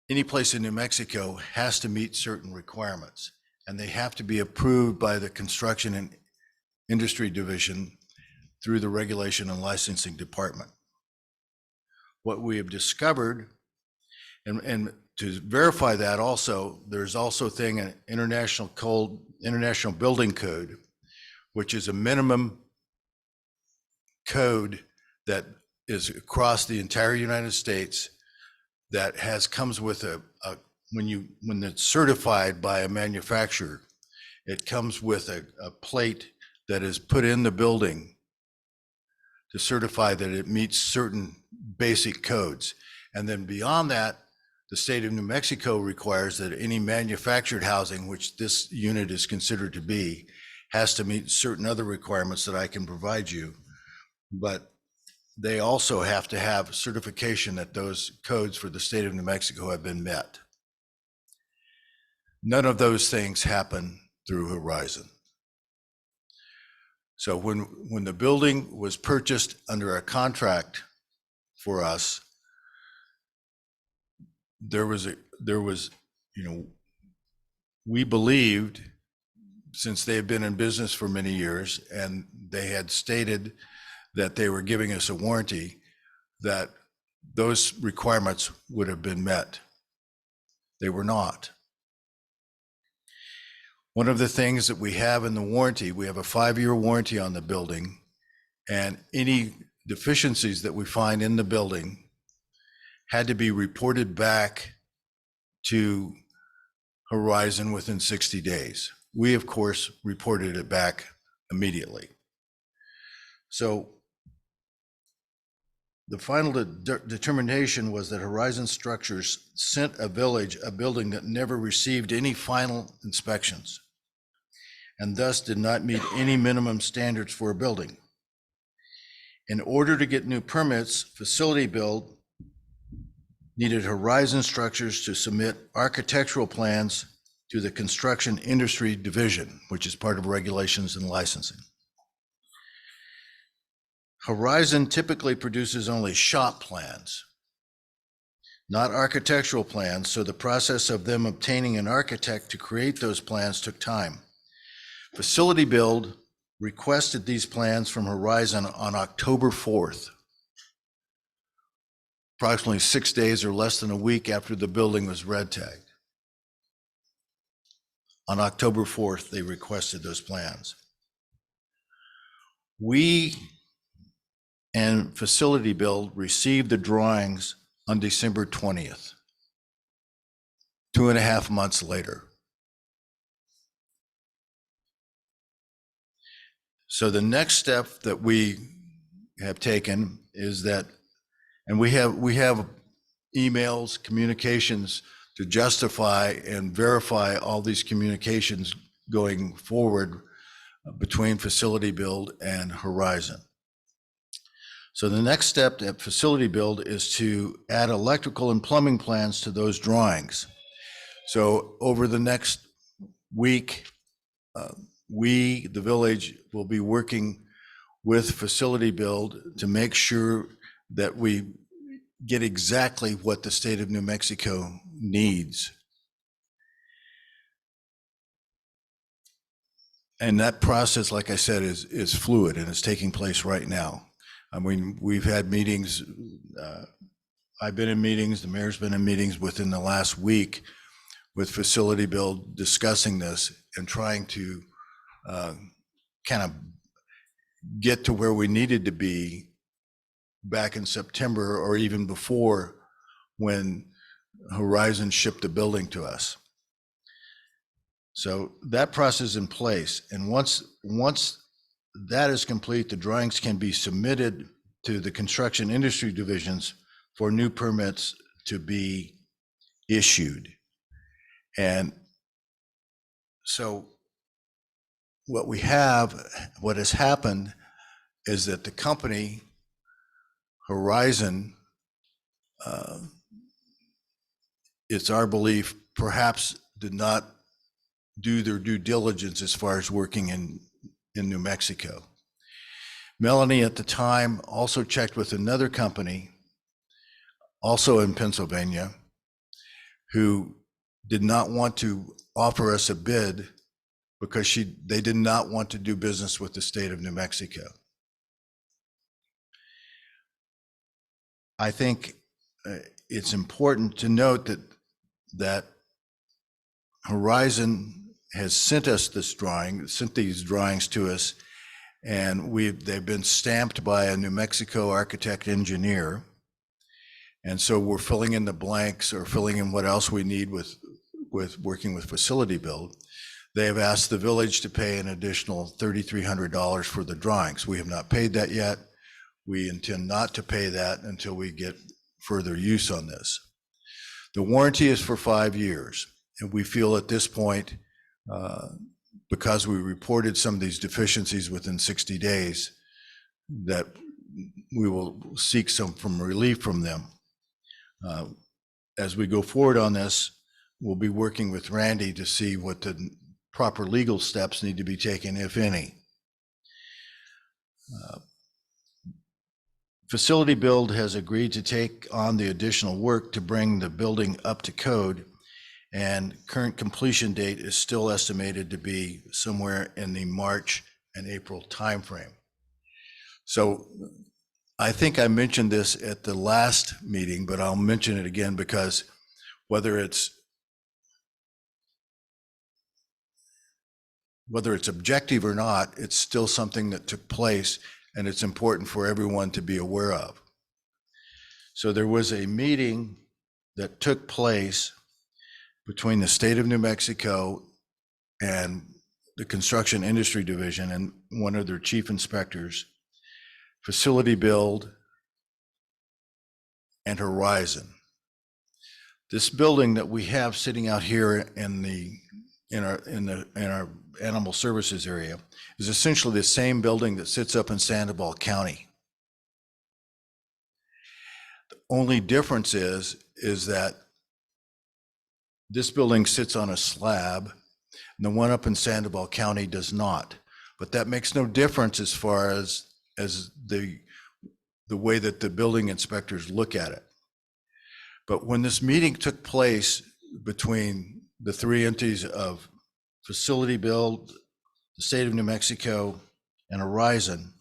any place in New Mexico has to meet certain requirements, and they have to be approved by the Construction and Industry Division through the Regulation and Licensing Department. What we have discovered, and to verify that also, there's also an International Building Code, which is a minimum code that is across the entire United States that comes with when it's certified by a manufacturer, it comes with a plate that is put in the building to certify that it meets certain basic codes. And then beyond that, the state of New Mexico requires that any manufactured housing, which this unit is considered to be, has to meet certain other requirements that I can provide you. But they also have to have certification that those codes for the state of New Mexico have been met. None of those things happen through Horizon. So when the building was purchased under a contract for us, there was, we believed, since they had been in business for many years and they had stated that they were giving us a warranty, that those requirements would have been met. They were not. One of the things that we have in the warranty, we have a 5-year warranty on the building, and any deficiencies that we find in the building had to be reported back to Horizon within 60 days. We, of course, reported it back immediately. So the final determination was that Horizon Structures sent a building that never received any final inspections, and thus did not meet any minimum standards for a building. In order to get new permits, Facility Build needed Horizon Structures to submit architectural plans to the Construction Industry Division, which is part of regulations and licensing. Horizon typically produces only shop plans, not architectural plans, so the process of them obtaining an architect to create those plans took time. Facility Build requested these plans from Horizon on October 4th, approximately 6 days or less than a week after the building was red tagged. On October 4th, they requested those plans. We and Facility Build received the drawings on December 20th, 2.5 months later. So the next step that we have taken is that, and we have emails, communications to justify and verify all these communications going forward between Facility Build and Horizon. So the next step at Facility Build is to add electrical and plumbing plans to those drawings. So over the next week, we, the village, will be working with Facility Build to make sure that we get exactly what the state of New Mexico needs. And that process, like I said, is fluid and it's taking place right now. I mean, we've had meetings, I've been in meetings, the mayor's been in meetings within the last week with Facility Build discussing this and trying to kind of get to where we needed to be back in September or even before, when Horizon shipped the building to us. So that process is in place. And once that is complete, the drawings can be submitted to the construction industry divisions for new permits to be issued. And so what has happened is that the company, Horizon, it's our belief, perhaps did not do their due diligence as far as working in New Mexico. Melanie at the time also checked with another company, also in Pennsylvania, who did not want to offer us a bid because they did not want to do business with the state of New Mexico. I think it's important to note that Horizon has sent us this drawing, sent these drawings to us, and they've been stamped by a New Mexico architect engineer. And so we're filling in the blanks or filling in what else we need with working with Facility Build. They have asked the village to pay an additional $3,300 for the drawings. We have not paid that yet. We intend not to pay that until we get further use on this. The warranty is for 5 years, and we feel at this point, because we reported some of these deficiencies within 60 days, that we will seek some relief from them. As we go forward on this, we'll be working with Randy to see what the proper legal steps need to be taken, if any. Facility Build has agreed to take on the additional work to bring the building up to code, and current completion date is still estimated to be somewhere in the March and April timeframe. So I think I mentioned this at the last meeting, but I'll mention it again because whether it's objective or not, it's still something that took place, and it's important for everyone to be aware of. So there was a meeting that took place between the state of New Mexico and the Construction Industry Division and one of their chief inspectors, Facility Build, and Horizon. This building that we have sitting out here in our animal services area is essentially the same building that sits up in Sandoval County. The only difference is that this building sits on a slab and the one up in Sandoval County does not. But that makes no difference as far as the way that the building inspectors look at it. But when this meeting took place between the three entities of Facility Build, the state of New Mexico, and Horizon,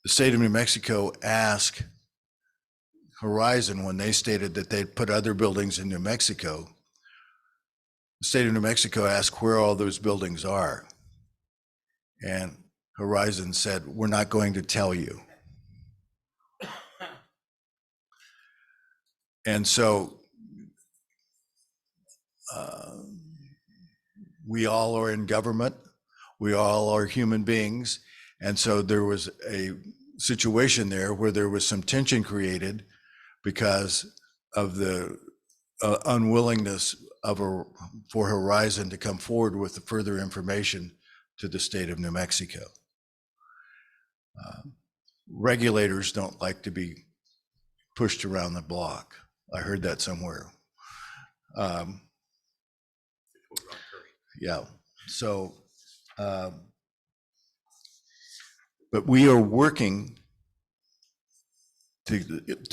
the state of New Mexico asked Horizon, when they stated that they'd put other buildings in New Mexico, the state of New Mexico asked where all those buildings are. And Horizon said, we're not going to tell you. And so we all are in government. We all are human beings. And so there was a situation there where there was some tension created because of the unwillingness for Horizon to come forward with the further information to the state of New Mexico. Regulators don't like to be pushed around the block. I heard that somewhere. Yeah, so, but we are working to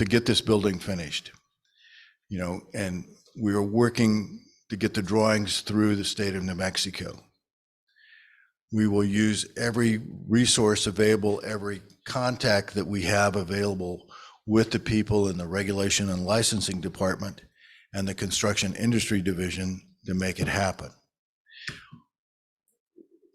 get this building finished, and we are working to get the drawings through the state of New Mexico. We will use every resource available, every contact that we have available with the people in the Regulation and Licensing Department and the Construction Industry Division to make it happen.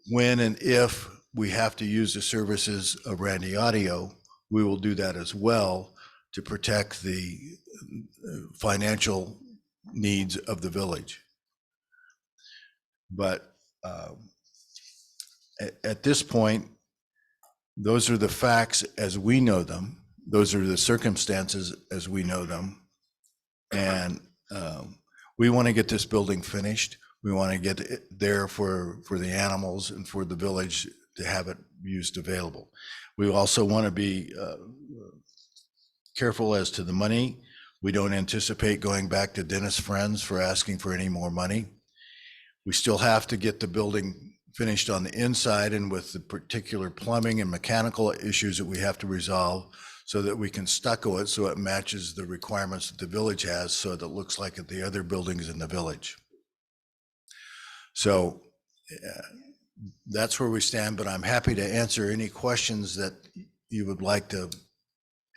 When and if we have to use the services of Randy Audio, we will do that as well to protect the financial needs of the village. But at this point, those are the facts as we know them. Those are the circumstances as we know them. And we want to get this building finished. We want to get it there for the animals and for the village to have it used available. We also want to be careful as to the money. We don't anticipate going back to Dennis Friends for asking for any more money. We still have to get the building finished on the inside and with the particular plumbing and mechanical issues that we have to resolve so that we can stucco it so it matches the requirements that the village has, so that it looks like the other buildings in the village. So that's where we stand, but I'm happy to answer any questions that you would like to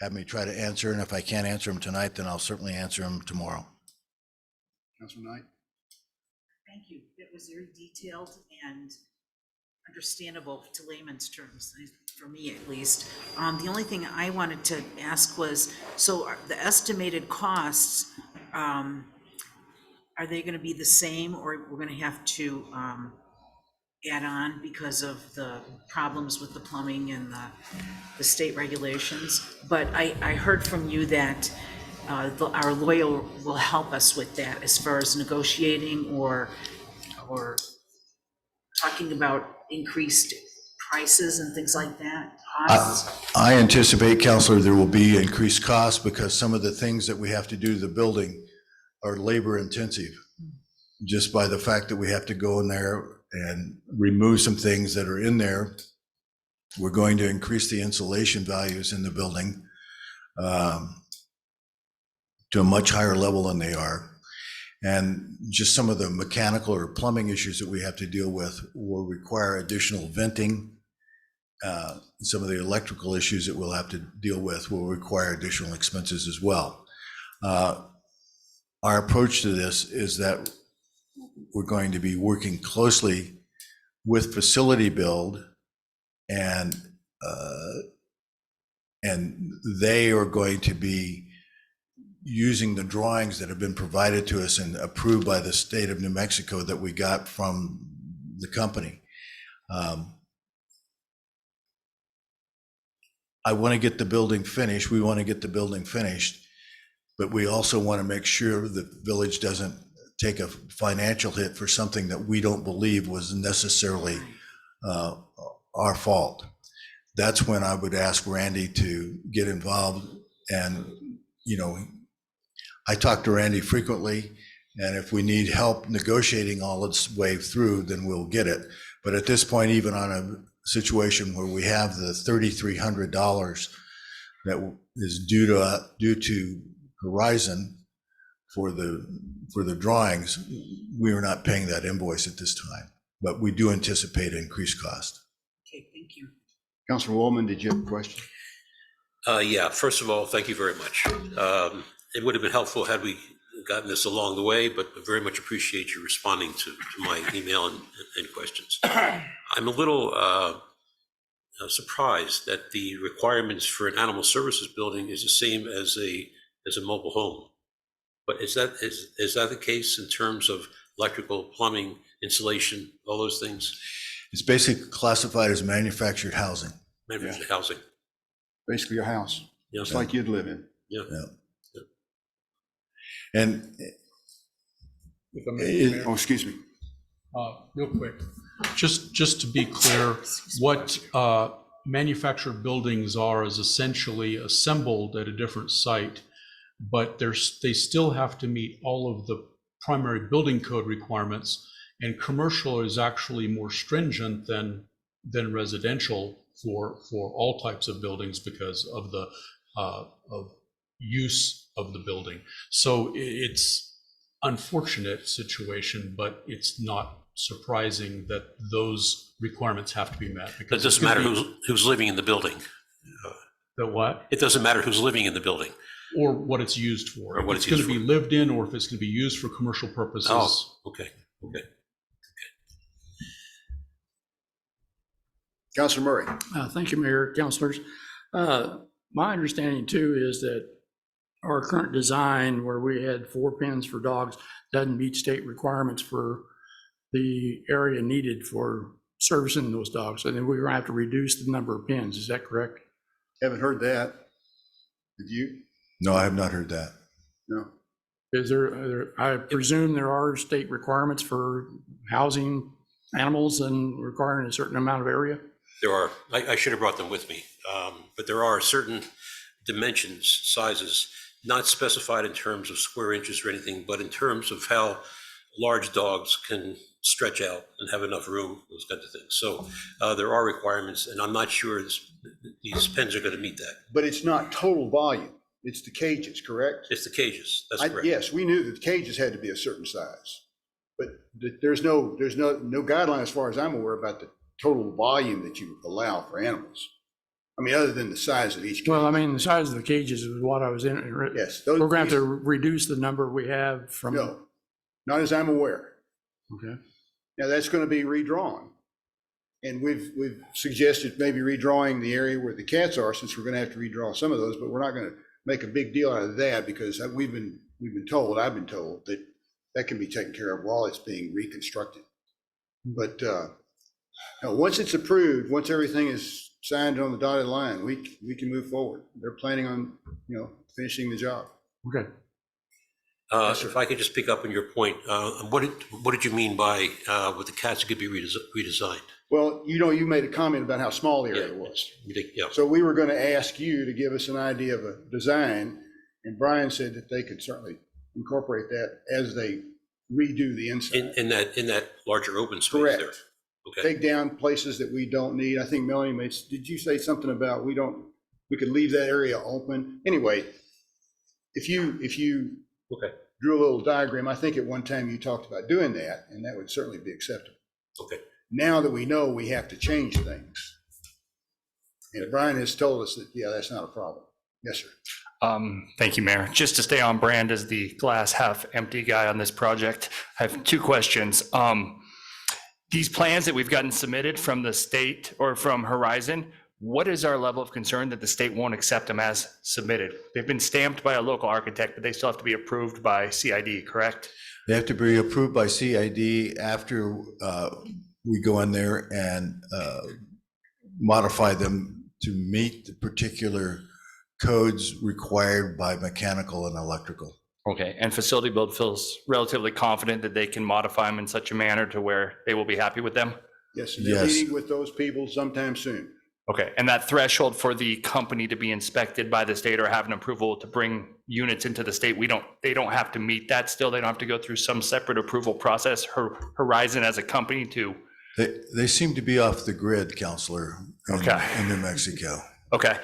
have me try to answer. And if I can't answer them tonight, then I'll certainly answer them tomorrow. Councilor Knight? Thank you. It was very detailed and understandable to layman's terms, for me at least. The only thing I wanted to ask was, so the estimated costs, are they gonna be the same, or we're gonna have to add on because of the problems with the plumbing and the state regulations? But I heard from you that our lawyer will help us with that as far as negotiating or talking about increased prices and things like that, costs. I anticipate, Counselor, there will be increased costs because some of the things that we have to do to the building are labor intensive. Just by the fact that we have to go in there and remove some things that are in there, we're going to increase the insulation values in the building to a much higher level than they are. And just some of the mechanical or plumbing issues that we have to deal with will require additional venting. Some of the electrical issues that we'll have to deal with will require additional expenses as well. Our approach to this is that we're going to be working closely with Facility Build, and they are going to be using the drawings that have been provided to us and approved by the state of New Mexico that we got from the company. I want to get the building finished. We want to get the building finished, but we also want to make sure that the village doesn't take a financial hit for something that we don't believe was necessarily our fault. That's when I would ask Randy to get involved. And, you know, I talk to Randy frequently, and if we need help negotiating all this way through, then we'll get it. But at this point, even on a situation where we have the $3,300 that is due to Horizon for the drawings, we are not paying that invoice at this time, but we do anticipate increased cost. Okay, thank you. Councilor Woolman, did you have a question? Yeah, first of all, thank you very much. It would have been helpful had we gotten this along the way, but I very much appreciate you responding to my email and questions. I'm a little surprised that the requirements for an animal services building is the same as a mobile home. But is that the case in terms of electrical, plumbing, insulation, all those things? It's basically classified as manufactured housing. Manufactured housing. Basically a house, Yeah. just like you'd live in. Yeah. And If I may, Mayor. Oh, excuse me. Real quick, just to be clear, what manufactured buildings are is essentially assembled at a different site, but they still have to meet all of the primary building code requirements, and commercial is actually more stringent than residential for all types of buildings because of the of use of the building. So it's unfortunate situation, but it's not surprising that those requirements have to be met. It doesn't matter who's living in the building. The what? It doesn't matter who's living in the building. Or what it's used for. Or what If it's going used to be lived in, or if it's going to be used for commercial purposes. Oh, okay. Councilor Murray. Thank you, Mayor, councilors. My understanding too is that our current design where we had 4 pens for dogs doesn't meet state requirements for the area needed for servicing those dogs. And then we're gonna have to reduce the number of pens. Is that correct? Haven't heard that. Did you? no, I have not heard that. No. Is there, I presume there are state requirements for housing animals and requiring a certain amount of area? There are. I should have brought them with me, but there are certain dimensions, sizes, not specified in terms of square inches or anything, but in terms of how large dogs can stretch out and have enough room, those kinds of things. So there are requirements, and I'm not sure these pens are going to meet that. But it's not total volume. It's the cages, correct? It's the cages. That's correct. Yes, we knew that the cages had to be a certain size, but there's no guideline as far as I'm aware about the total volume that you allow for animals. I mean, other than the size of each cage. Well, I mean, the size of the cages is what I was in. Yes. We're going to have to reduce the number we have from. No, not as I'm aware. Okay. Now, that's going to be redrawn. And we've suggested maybe redrawing the area where the cats are, since we're going to have to redraw some of those, but we're not going to make a big deal out of that because I've been told that that can be taken care of while it's being reconstructed. But now, once it's approved, once everything is signed on the dotted line, we can move forward. They're planning on, finishing the job. Okay. If I could just pick up on your point, what did you mean by with the cats could be redesigned? Well, you made a comment about how small the area was. Yeah. So we were going to ask you to give us an idea of a design, and Brian said that they could certainly incorporate that as they redo the inside. In that larger open space there. Correct. Okay. Take down places that we don't need. I think Melanie did you say something about we could leave that area open? Anyway, if you Okay. drew a little diagram, I think at one time you talked about doing that, and that would certainly be acceptable. Okay. Now that we know we have to change things, and Brian has told us that, yeah, that's not a problem. Yes, sir. Thank you, Mayor. Just to stay on brand as the glass half empty guy on this project, I have two questions. These plans that we've gotten submitted from the state or from Horizon, what is our level of concern that the state won't accept them as submitted? They've been stamped by a local architect, but they still have to be approved by CID, correct? They have to be approved by CID after we go in there and modify them to meet the particular codes required by mechanical and electrical. Okay, and Facility Build feels relatively confident that they can modify them in such a manner to where they will be happy with them? Yes, and they're Yes. meeting with those people sometime soon. Okay, and that threshold for the company to be inspected by the state or have an approval to bring units into the state, they don't have to meet that still? They don't have to go through some separate approval process, Horizon as a company to? They seem to be off the grid, Counselor, in New Mexico. Okay,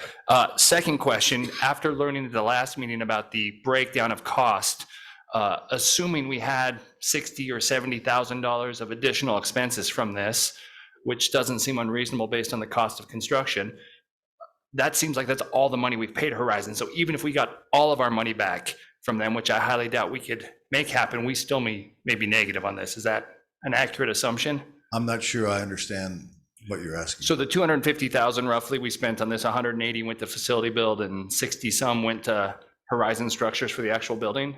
second question, after learning at the last meeting about the breakdown of cost, assuming we had $60,000 or $70,000 of additional expenses from this, which doesn't seem unreasonable based on the cost of construction, that seems like that's all the money we've paid Horizon. So even if we got all of our money back from them, which I highly doubt we could make happen, we still may be negative on this. Is that an accurate assumption? I'm not sure I understand what you're asking. So the 250,000 roughly we spent on this, 180 went to Facility Build and 60 some went to Horizon Structures for the actual building.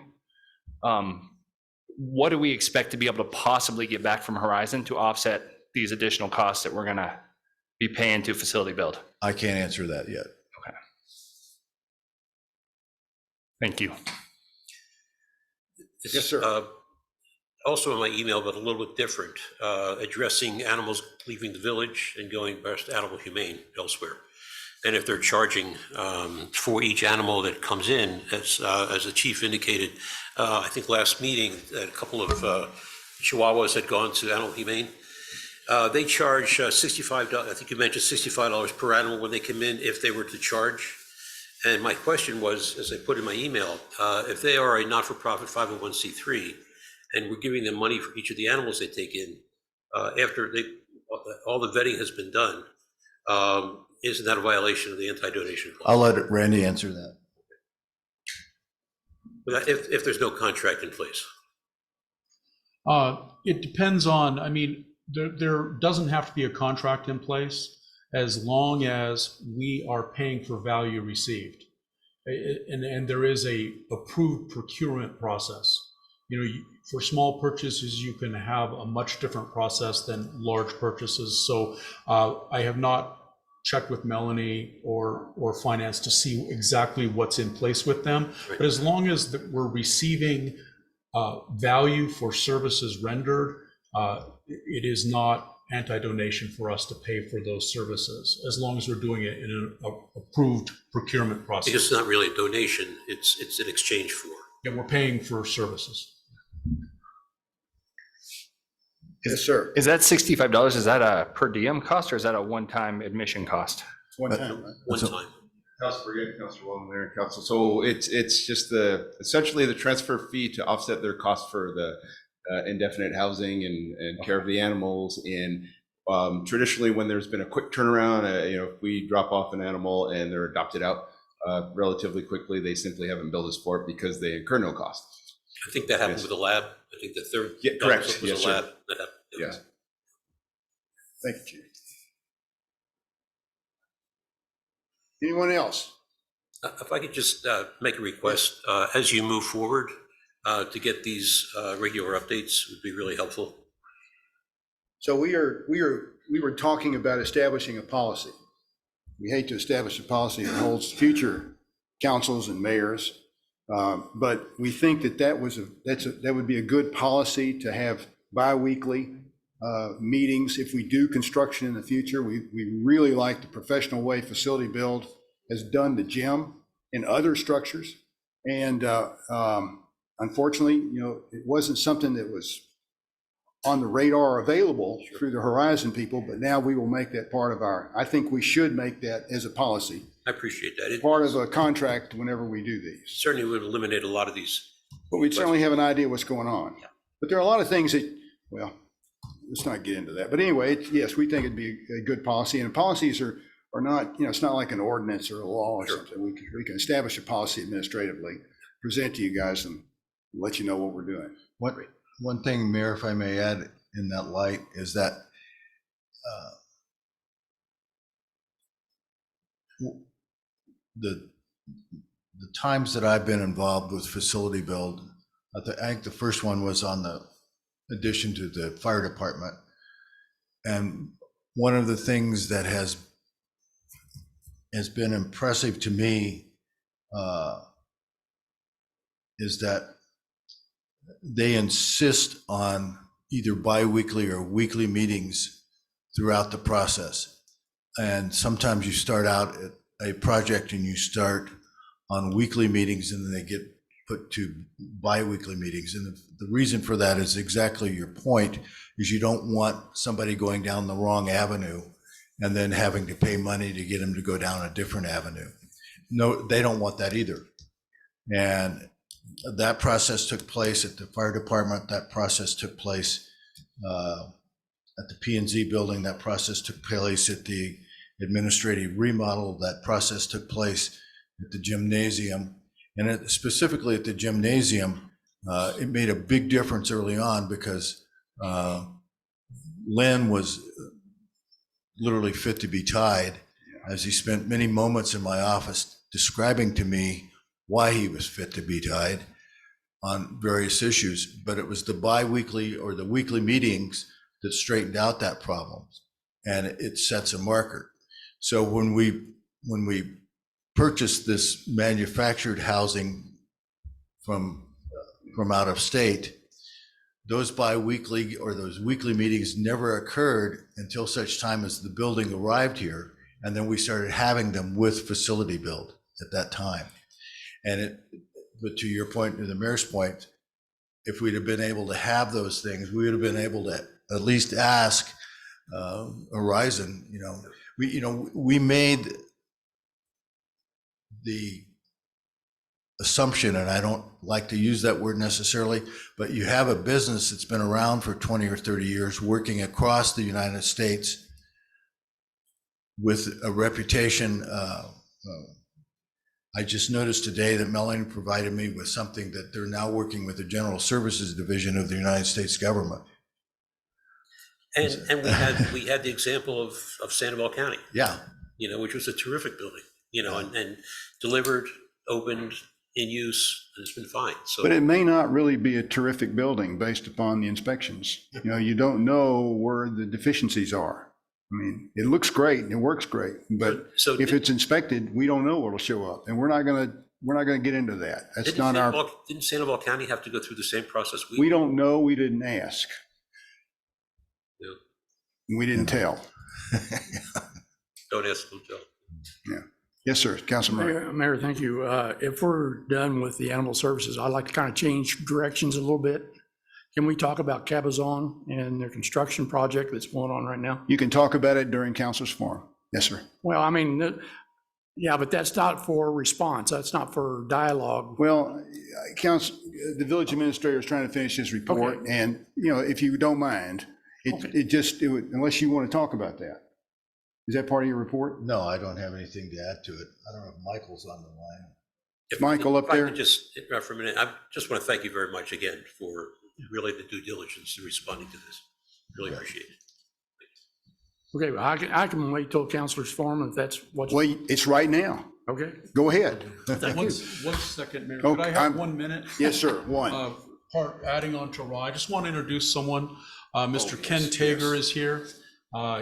What do we expect to be able to possibly get back from Horizon to offset these additional costs that we're gonna be paying to Facility Build? I can't answer that yet. Okay. Thank you. Yes, sir. Also in my email, but a little bit different, addressing animals leaving the village and going best animal humane elsewhere. And if they're charging for each animal that comes in, as the chief indicated, I think last meeting, that a couple of Chihuahuas had gone to Animal Humane. They charge $65, I think you mentioned $65 per animal when they come in if they were to charge. And my question was, as I put in my email, if they are a not-for-profit 501c3, and we're giving them money for each of the animals they take in, after all the vetting has been done, isn't that a violation of the anti-donation clause? I'll let Randy answer that. But if there's no contract in place? It depends on, I mean, there doesn't have to be a contract in place as long as we are paying for value received. And there is a approved procurement process. You know, for small purchases, you can have a much different process than large purchases. So I have not checked with Melanie or finance to see exactly what's in place with them. But as long as we're receiving value for services rendered, it is not anti-donation for us to pay for those services, as long as we're doing it in an approved procurement process. Because it's not really a donation, it's an exchange for. Yeah, we're paying for services. Yes, sir. Is that $65, is that a per diem cost or is that a one-time admission cost? One time, right? One time. Councilor, again, Councilor Wong, Mayor and Council. So it's just essentially the transfer fee to offset their cost for the indefinite housing and care of the animals. And traditionally, when there's been a quick turnaround, if we drop off an animal and they're adopted out relatively quickly, they simply haven't billed us for it because they incur no cost. I think that happened with the lab. I think the third. Correct. Was Yes, a sir. lab that happened. Yeah. Thank you, Chief. Anyone else? If I could just make a request, as you move forward, to get these regular updates would be really helpful. So we were talking about establishing a policy. We hate to establish a policy that holds future councils and mayors, but we think that would be a good policy to have bi-weekly meetings if we do construction in the future. We really like the professional way Facility Build has done the gym and other structures. And unfortunately, it wasn't something that was on the radar available through the Horizon people, but now we will make that part of I think we should make that as a policy, I appreciate that. It part of a contract whenever we do these. certainly would eliminate a lot of these. But we'd certainly have an idea what's going on. But there are a lot of things that, well, let's not get into that. But anyway, yes, we think it'd be a good policy, and policies are not, it's not like an ordinance or a law or something. We can establish a policy administratively, present to you guys and let you know what we're doing. One thing, Mayor, if I may add in that light, is that the times that I've been involved with Facility Build, I think the first one was on the addition to the fire department. And one of the things that has been impressive to me is that they insist on either bi-weekly or weekly meetings throughout the process. And sometimes you start out at a project and you start on weekly meetings and then they get put to bi-weekly meetings. And the reason for that is exactly your point, is you don't want somebody going down the wrong avenue and then having to pay money to get them to go down a different avenue. No, they don't want that either. And that process took place at the fire department. That process took place at the P&Z building. That process took place at the administrative remodel. That process took place at the gymnasium. And specifically at the gymnasium, it made a big difference early on because Lynn was literally fit to be tied, as he spent many moments in my office describing to me why he was fit to be tied on various issues. But it was the bi-weekly or the weekly meetings that straightened out that problem, and it sets a marker. So when we purchased this manufactured housing from out of state, those bi-weekly or those weekly meetings never occurred until such time as the building arrived here. And then we started having them with Facility Build at that time. But to your point, to the mayor's point, if we'd have been able to have those things, we would have been able to at least ask Horizon, we made the assumption, and I don't like to use that word necessarily, but you have a business that's been around for 20 or 30 years working across the United States with a reputation. I just noticed today that Melanie provided me with something that they're now working with the General Services Division of the United States government. And we had the example of Sandoval County. Yeah. Which was a terrific building, and delivered, opened, in use, and it's been fine. So, But it may not really be a terrific building based upon the inspections. You don't know where the deficiencies are. I mean, it looks great and it works great, but if it's inspected, we don't know what'll show up, and we're not gonna get into that. That's not our. Didn't Sandoval County have to go through the same process? We don't know. We didn't ask. Yeah. We didn't tell. Don't ask, don't tell. Yeah. Yes, sir. Councilman. Mayor, thank you. If we're done with the animal services, I'd like to kind of change directions a little bit. Can we talk about Cabazon and their construction project that's going on right now? You can talk about it during council's forum. Yes, sir. Well, I mean, yeah, but that's not for response. That's not for dialogue. Well, the village administrator is trying to finish his report, Okay. and, if you don't mind, unless you want to talk about that. Is that part of your report? No, I don't have anything to add to it. I don't know if Michael's on the line. Michael up If I there? could just interrupt for a minute, I just want to thank you very much again for really the due diligence in responding to this. Really appreciate it. Okay, well, I can wait till councilor's forum if that's what. Well, it's right now. Okay. Go ahead. One second, Mayor. Oh, Could I have 1 minute? Yes, sir, one. Adding on to Raw, I just want to introduce someone. Mr. Oh, Ken yes, Tager yes. is here.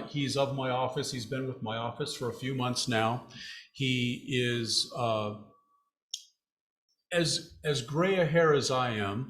He's of my office. He's been with my office for a few months now. He is as gray a hair as I am,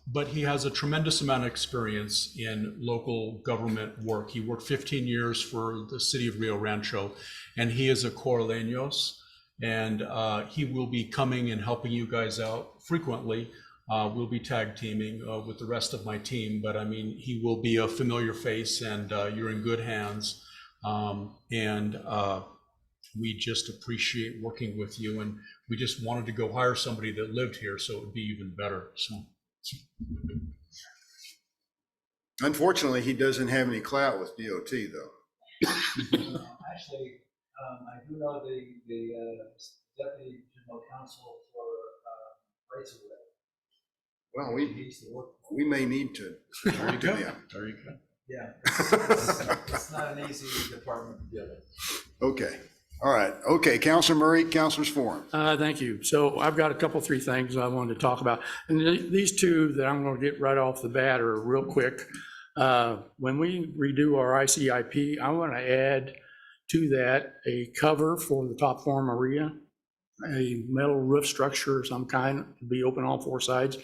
but he has a tremendous amount of experience in local government work. He worked 15 years for the city of Rio Rancho, and he is a Coraleños, and he will be coming and helping you guys out frequently. We'll be tag teaming with the rest of my team, but I mean, he will be a familiar face, and you're in good hands. We just appreciate working with you, and we just wanted to go hire somebody that lived here, so it would be even better. So, Unfortunately, he doesn't have any clout with DOT, though. Actually, I do know the deputy general counsel for rights of way. Well, we may need to. There you go. There you go. Yeah, it's not an easy department to deal with. Okay, all right. Okay, Counselor Murray, Counselor's Forum. Thank you. So I've got a couple, three things I wanted to talk about. And these two that I'm going to get right off the bat are real quick. When we redo our ICIP, I want to add to that a cover for the top floor Maria, a metal roof structure of some kind to be open on 4 sides.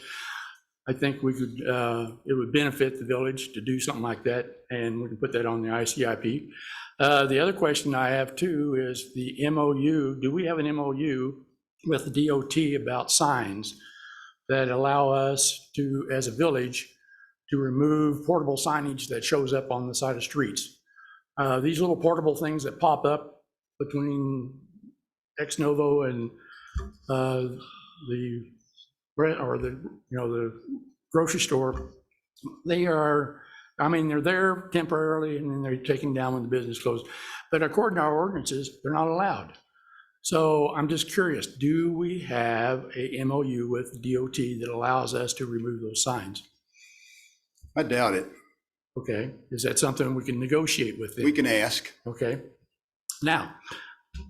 I think we could, it would benefit the village to do something like that, and we can put that on the ICIP. The other question I have too is the MOU. Do we have an MOU with the DOT about signs that allow us to, as a village, to remove portable signage that shows up on the side of streets? These little portable things that pop up between Ex Novo and the grocery store, they are, I mean, they're there temporarily and then they're taken down when the business closes. But according to our ordinances, they're not allowed. So I'm just curious, do we have a MOU with DOT that allows us to remove those signs? I doubt it. Okay, is that something we can negotiate with them? We can ask. Okay, now,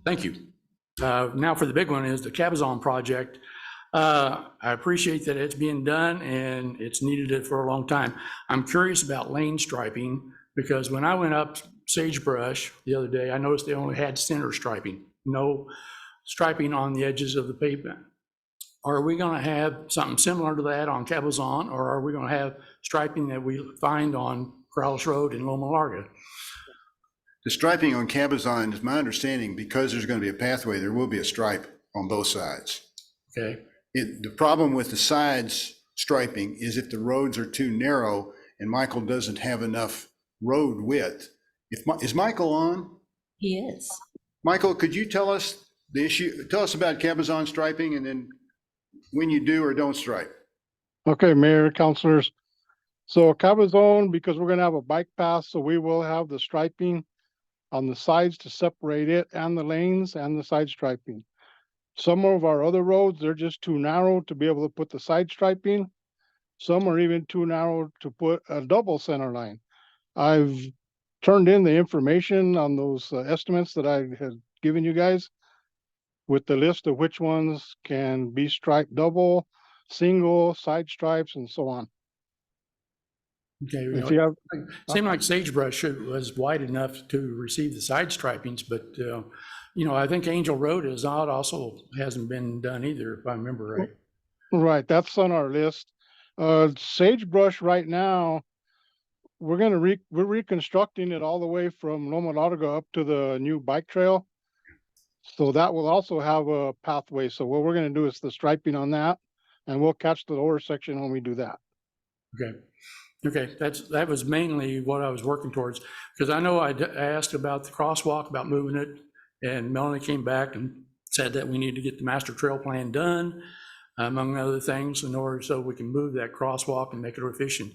thank you. Now for the big one is the Cabazon project. I appreciate that it's being done and it's needed it for a long time. I'm curious about lane striping because when I went up Sagebrush the other day, I noticed they only had center striping, no striping on the edges of the pavement. Are we going to have something similar to that on Cabazon, or are we going to have striping that we find on Corrales Road in Loma Larga? The striping on Cabazon is my understanding, because there's going to be a pathway, there will be a stripe on both sides. Okay. The problem with the sides striping is if the roads are too narrow and Michael doesn't have enough road width. Is Michael on? He is. Michael, could you tell us the issue, tell us about Cabazon striping and then when you do or don't stripe? Okay, Mayor, councilors. So Cabazon, because we're gonna have a bike path, so we will have the striping on the sides to separate it and the lanes and the side striping. Some of our other roads, they're just too narrow to be able to put the side striping. Some are even too narrow to put a double center line. I've turned in the information on those estimates that I had given you guys with the list of which ones can be striped double, single, side stripes, and so on. Okay. If you have, Seemed like Sagebrush was wide enough to receive the side stripings, but I think Angel Road is not, also hasn't been done either, if I remember right. right, that's on our list. Sagebrush right now, we're reconstructing it all the way from Loma Larga up to the new bike trail. So that will also have a pathway. So what we're gonna do is the striping on that, and we'll catch the lower section when we do that. Okay, that was mainly what I was working towards, because I know I asked about the crosswalk, about moving it, and Melanie came back and said that we need to get the master trail plan done, among other things, in order so we can move that crosswalk and make it efficient.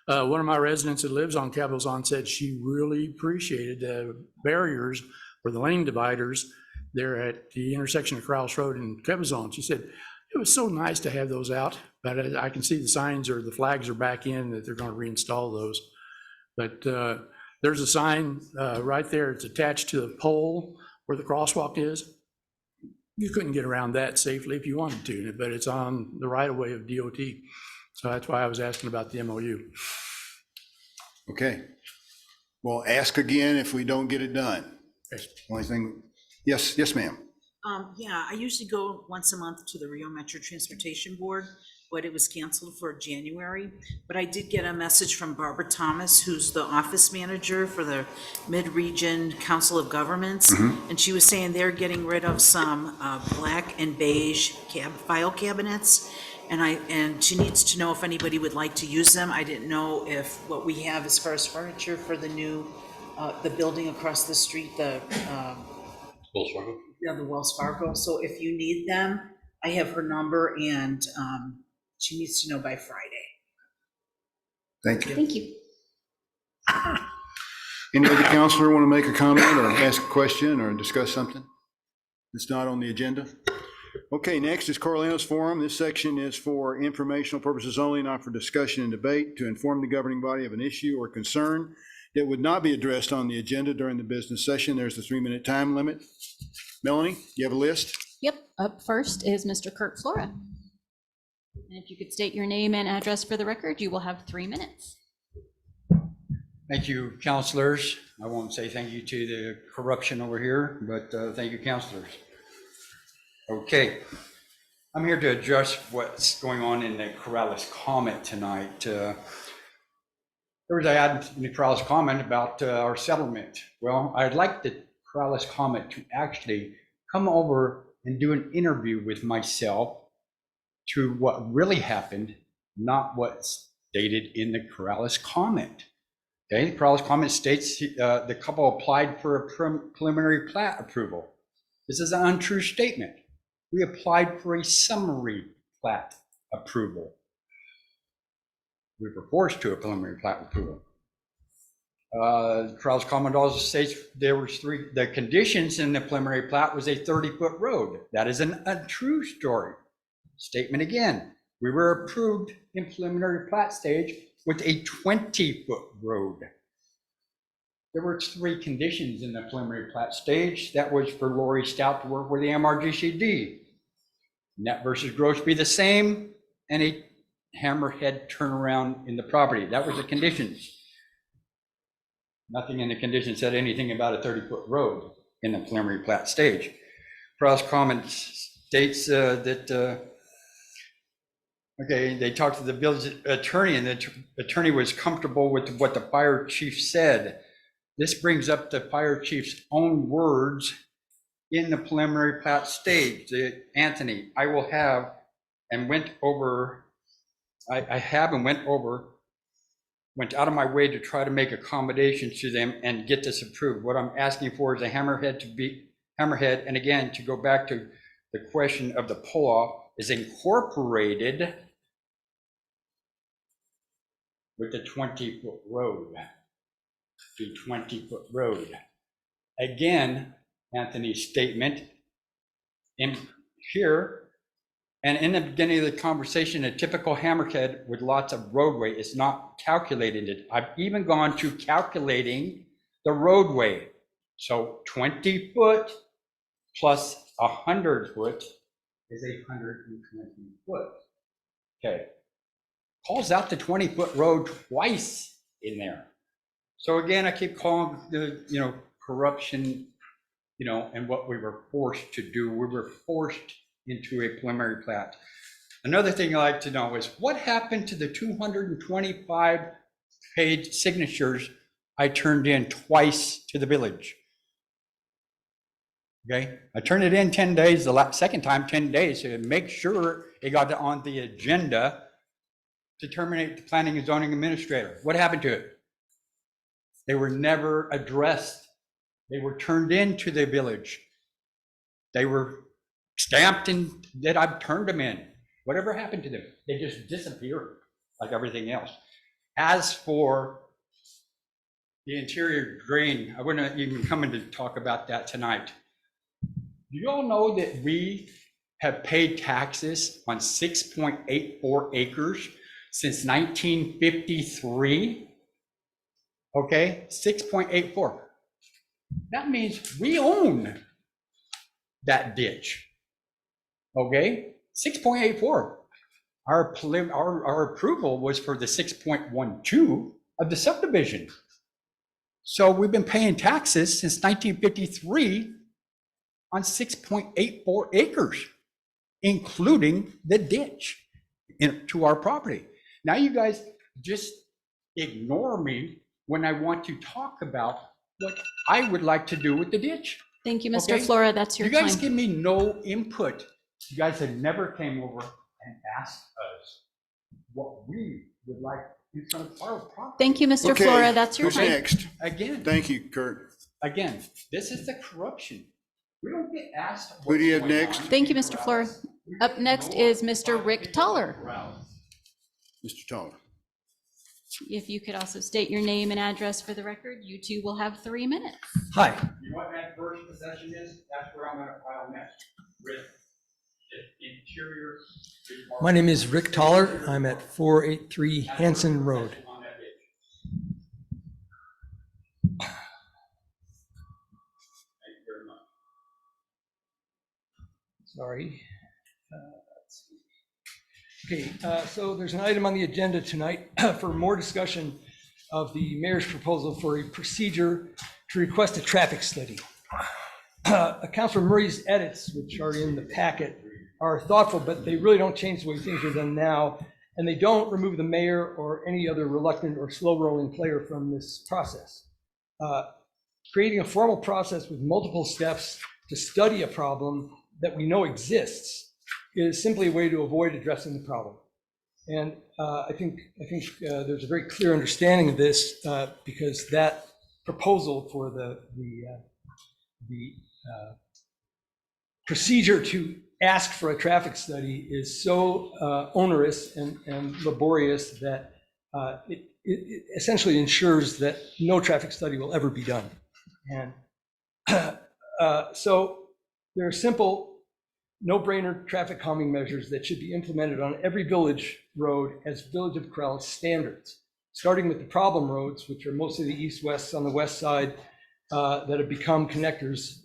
One of my residents that lives on Cabazon said she really appreciated the barriers or the lane dividers there at the intersection of Corrales Road and Cabazon. She said, it was so nice to have those out, but I can see the signs or the flags are back in that they're going to reinstall those. But there's a sign right there. It's attached to the pole where the crosswalk is. you couldn't get around that safely if you wanted to, but it's on the right of way of DOT. So that's why I was asking about the MOU. Okay. Well, ask again if we don't get it done. Only thing, yes, ma'am. Yeah, I usually go once a month to the Rio Metro Transportation Board, but it was canceled for January. But I did get a message from Barbara Thomas, who's the office manager for the Mid-Region Council of Governments. And she was saying they're getting rid of some black and beige file cabinets. And she needs to know if anybody would like to use them. I didn't know if what we have as far as furniture for the new, the building across the street, the Wells Fargo? Yeah, the Wells Fargo. So if you need them, I have her number, and she needs to know by Friday. Thank you. Thank you. Any other counselor want to make a comment or ask a question or discuss something that's not on the agenda? Okay, next is Carlino's Forum. This section is for informational purposes only, not for discussion and debate, to inform the governing body of an issue or concern that would not be addressed on the agenda during the business session. There's the 3-minute time limit. Melanie, you have a list? Yep, up first is Mr. Kurt Flora. And if you could state your name and address for the record, you will have 3 minutes. Thank you, counselors. I won't say thank you to the corruption over here, but thank you, counselors. Okay, I'm here to address what's going on in the Corrales comment tonight. There was an ad in the Corrales comment about our settlement. Well, I'd like the Corrales comment to actually come over and do an interview with myself to what really happened, not what's stated in the Corrales comment. Okay, the Corrales comment states the couple applied for a preliminary plat approval. This is an untrue statement. We applied for a summary plat approval. We were forced to a preliminary plat approval. Corrales comment also states there was the conditions in the preliminary plat was a 30-foot road. That is an untrue story. Statement again, we were approved in preliminary plat stage with a 20-foot road. There were 3 conditions in the preliminary plat stage. That was for Lori Stout to work with the MRGCD. Net versus gross be the same, and a hammerhead turnaround in the property. That was the conditions. Nothing in the conditions said anything about a 30-foot road in the preliminary plat stage. Corrales comment states that okay, they talked to the village attorney, and the attorney was comfortable with what the fire chief said. This brings up the fire chief's own words in the preliminary plat stage. Anthony, I will have and went over, I have and went out of my way to try to make accommodations to them and get this approved. What I'm asking for is a hammerhead, and again, to go back to the question of the pull-off, is incorporated with the 20-foot road, the 20-foot road. Again, Anthony's statement in here, and in the beginning of the conversation, a typical hammerhead with lots of roadway is not calculated. I've even gone to calculating the roadway. So 20 foot plus 100 foot is 120 foot. Okay. Calls out the 20-foot road twice in there. So again, I keep calling the, corruption, and what we were forced to do. We were forced into a preliminary plat. Another thing I'd like to know is what happened to the 225 paid signatures I turned in twice to the village? Okay, I turned it in 10 days, the second time 10 days to make sure it got on the agenda to terminate the planning and zoning administrator. What happened to it? They were never addressed. They were turned into the village. They were stamped in that I've turned them in. Whatever happened to them? They just disappeared like everything else. As for the interior drain, I wouldn't even come in to talk about that tonight. Do you all know that we have paid taxes on 6.84 acres since 1953? Okay, 6.84. That means we own that ditch. Okay, 6.84. Our approval was for the 6.12 of the subdivision. So we've been paying taxes since 1953 on 6.84 acres, including the ditch to our property. Now you guys just ignore me when I want to talk about what I would like to do with the ditch. Thank you, Mr. Okay? Flora. That's your You guys time. give me no input. You guys have never came over and asked us what we would like in front of our property. Thank you, Mr. Okay, Flora. That's your who's time. next? Again, Thank you, Kurt. this is the corruption. We don't get asked. Who do you have what's going next? on. Thank you, Mr. Flora. Up next is Mr. Rick Toller. Mr. Toller. If you could also state your name and address for the record, you two will have 3 minutes. Hi, You know what that first possession is? That's where I'm gonna file next with the interior. my name is Rick Toller. I'm at 483 Hanson Road. On that ditch. Thank you very much. Sorry. Let's see. Okay, so there's an item on the agenda tonight for more discussion of the mayor's proposal for a procedure to request a traffic study. Councilor Murray's edits, which are in the packet, are thoughtful, but they really don't change the way things are done now, and they don't remove the mayor or any other reluctant or slow-rolling player from this process. Creating a formal process with multiple steps to study a problem that we know exists is simply a way to avoid addressing the problem. And I think there's a very clear understanding of this because that proposal for the procedure to ask for a traffic study is so onerous and laborious that it essentially ensures that no traffic study will ever be done. And so there are simple, no-brainer traffic calming measures that should be implemented on every village road as Village of Corrales standards, starting with the problem roads, which are mostly the east-west on the west side that have become connectors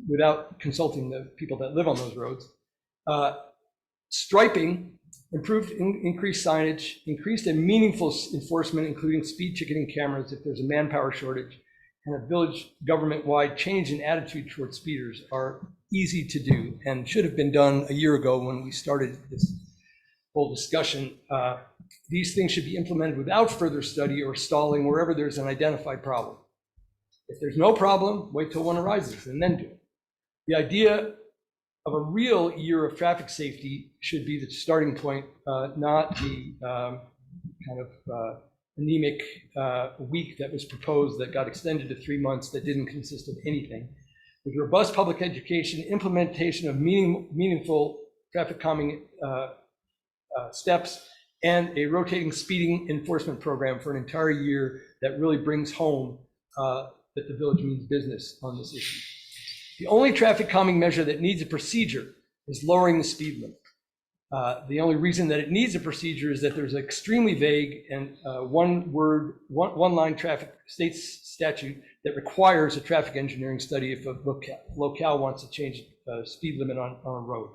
without consulting the people that live on those roads. Striping, improved increased signage, increased and meaningful enforcement, including speed ticketing cameras if there's a manpower shortage, and a village government-wide change in attitude towards speeders are easy to do and should have been done a year ago when we started this whole discussion. These things should be implemented without further study or stalling wherever there's an identified problem. If there's no problem, wait till one arises and then do it. The idea of a real year of traffic safety should be the starting point, not the kind of anemic week that was proposed that got extended to 3 months that didn't consist of anything. With robust public education, implementation of meaningful traffic calming steps, and a rotating speeding enforcement program for an entire year that really brings home that the village means business on this issue. The only traffic calming measure that needs a procedure is lowering the speed limit. The only reason that it needs a procedure is that there's an extremely vague and one-line traffic state statute that requires a traffic engineering study if a locale wants to change the speed limit on a road.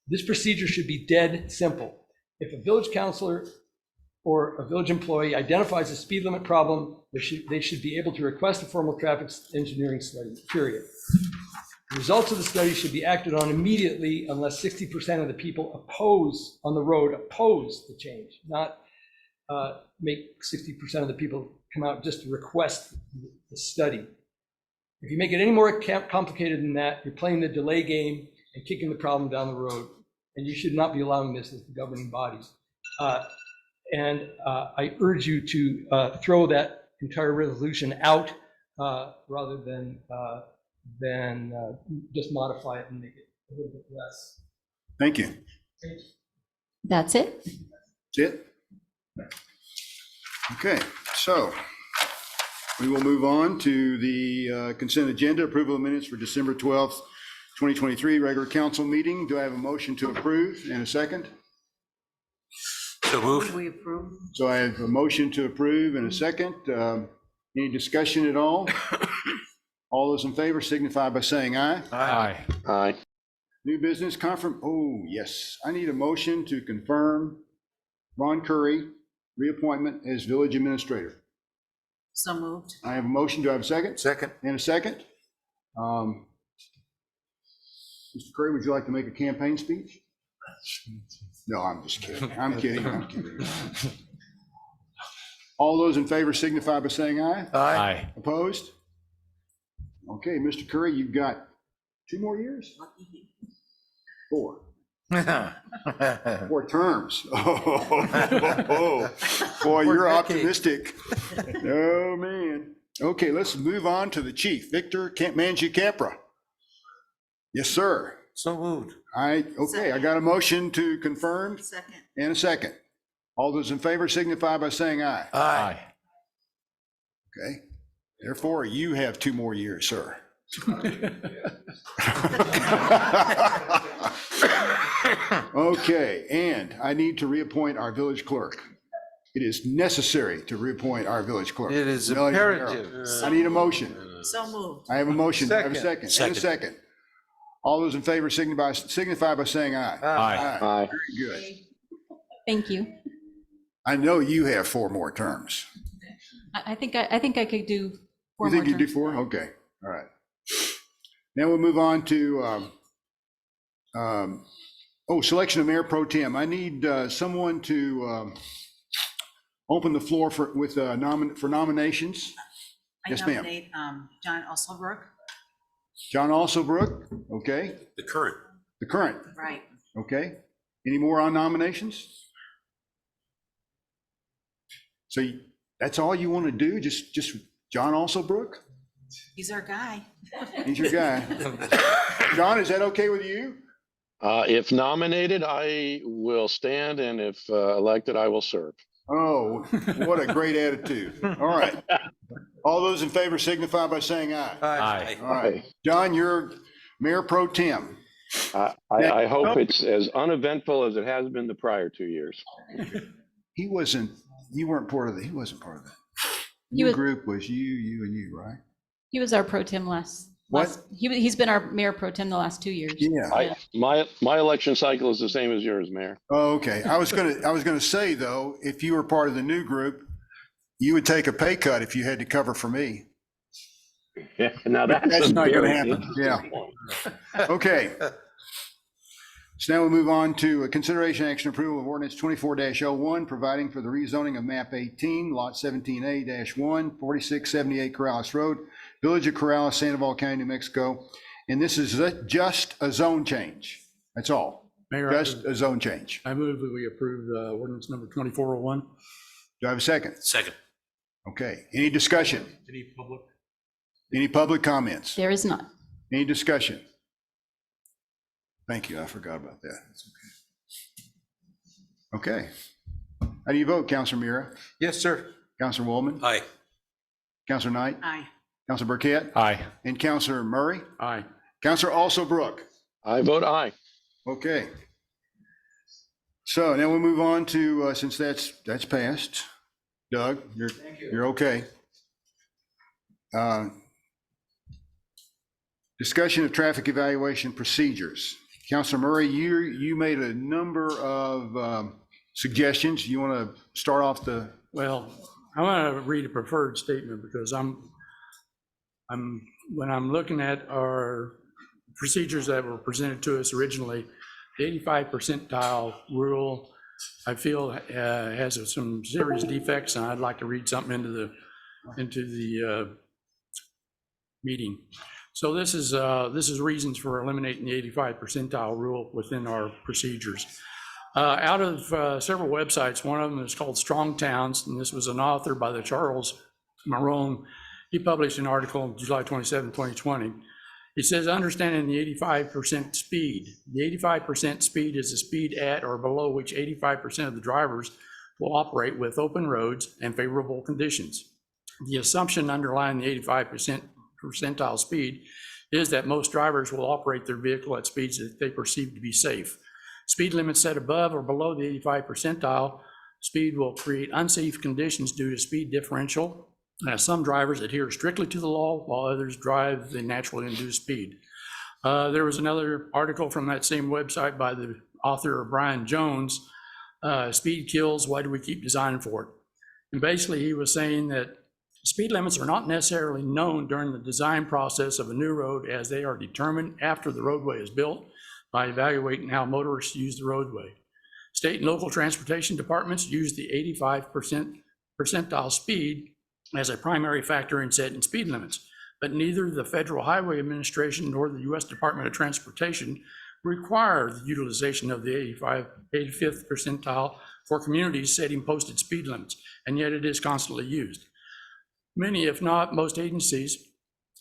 This procedure should be dead simple. If a village councilor or a village employee identifies a speed limit problem, they should be able to request a formal traffic engineering study, period. The results of the study should be acted on immediately unless 60% of the people on the road oppose the change, not make 60% of the people come out just to request the study. If you make it any more complicated than that, you're playing the delay game and kicking the problem down the road, and you should not be allowing this as the governing bodies. I urge you to throw that entire resolution out rather than just modify it and make it a little bit less. Thank you. That's it. That's it? Okay, so we will move on to the consent agenda, approval of minutes for December 12th, 2023, regular council meeting. Do I have a motion to approve and a second? So moved. We approve. So I have a motion to approve and a second. Any discussion at all? All those in favor signify by saying aye. Aye. New business conference, oh, yes. I need a motion to confirm Ron Curry reappointment as village administrator. So moved. I have a motion. Do I have a second? Second. And a second. Mr. Curry, would you like to make a campaign speech? No, I'm just kidding. I'm kidding. I'm kidding. All those in favor signify by saying aye. Aye. Opposed? Okay, Mr. Curry, you've got 2 more years? 4. 4 terms. Oh, boy, you're optimistic. Oh, man. Okay, let's move on to the chief, Victor Manji-Capra. Yes, sir. So moved. Okay, I got a motion to confirm Second. and a second. All those in favor signify by saying aye. Aye. Okay, therefore you have 2 more years, sir. Okay, and I need to reappoint our village clerk. It is necessary to reappoint our village clerk. It is Melody Romero. imperative. I need a motion. So moved. I have a motion. I have a Second. second. And a second. All those in favor signify by saying aye. Aye. Very good. Thank you. I know you have 4 more terms. I think I could do 4 You more think you do terms. 4? Okay, all right. Now we'll move on to, selection of mayor pro tem. I need someone to open the floor for nominations. I Yes, ma'am. nominate John Osselbrook. John Alsobrook, okay. The current. The current, Right. okay. Any more on nominations? So that's all you want to do? Just John Alsobrook? He's our guy. He's your guy. John, is that okay with you? If nominated, I will stand, and if elected, I will serve. Oh, what a great attitude. All right. All those in favor signify by saying aye. Aye. All right. John, you're Mayor Pro Tem. I hope it's as uneventful as it has been the prior 2 years. You weren't part of he wasn't part of that. He Your was- group was you and you, right? He was our pro tem he's been our mayor pro tem the last 2 years. Yeah. My election cycle is the same as yours, Mayor. Oh, okay. I was gonna say though, if you were part of the new group, you would take a pay cut if you had to cover for me. Yeah, now that's That's a not gonna very happen. interesting Yeah. point. Okay. So now we'll move on to a consideration action approval of ordinance 24-01, providing for the rezoning of map 18, lot 17A-1, 4678 Corrales Road, Village of Corrales, Sandoval County, New Mexico. And this is just a zone change. That's all. Mayor, Just a zone change. I move that we approve ordinance number 2401. Do I have a second? Second. Okay. Any discussion? Any public comments? There is none. Any discussion? Thank you. I forgot about that. That's okay. Okay. How do you vote, Councilor Mira? Yes, sir. Councilor Woolman? Aye. Councilor Knight? Aye. Councilor Burkett? Aye. And Councilor Murray? Aye. Councilor Alsobrook? I vote aye. Okay. So now we'll move on to, since that's passed. Doug, you're okay. Discussion of traffic evaluation procedures. Councilor Murray, you made a number of suggestions. You want to start off the, Well, I want to read a preferred statement because when I'm looking at our procedures that were presented to us originally, the 85 percentile rule, I feel has some serious defects, and I'd like to read something into the meeting. So this is reasons for eliminating the 85 percentile rule within our procedures. Out of several websites, one of them is called Strong Towns, and this was an author by the Charles Marone. He published an article on July 27, 2020. It says, understanding the 85% speed. The 85% speed is the speed at or below which 85% of the drivers will operate with open roads and favorable conditions. The assumption underlying the 85% percentile speed is that most drivers will operate their vehicle at speeds that they perceive to be safe. Speed limits set above or below the 85 percentile speed will create unsafe conditions due to speed differential. Some drivers adhere strictly to the law while others drive the naturally induced speed. There was another article from that same website by the author Brian Jones, Speed Kills, Why Do We Keep Designing for It? And basically he was saying that speed limits are not necessarily known during the design process of a new road, as they are determined after the roadway is built by evaluating how motorists use the roadway. State and local transportation departments use the 85% percentile speed as a primary factor in setting speed limits, but neither the Federal Highway Administration nor the U.S. Department of Transportation require the utilization of the 85th percentile for communities setting posted speed limits, and yet it is constantly used. Many, if not most agencies,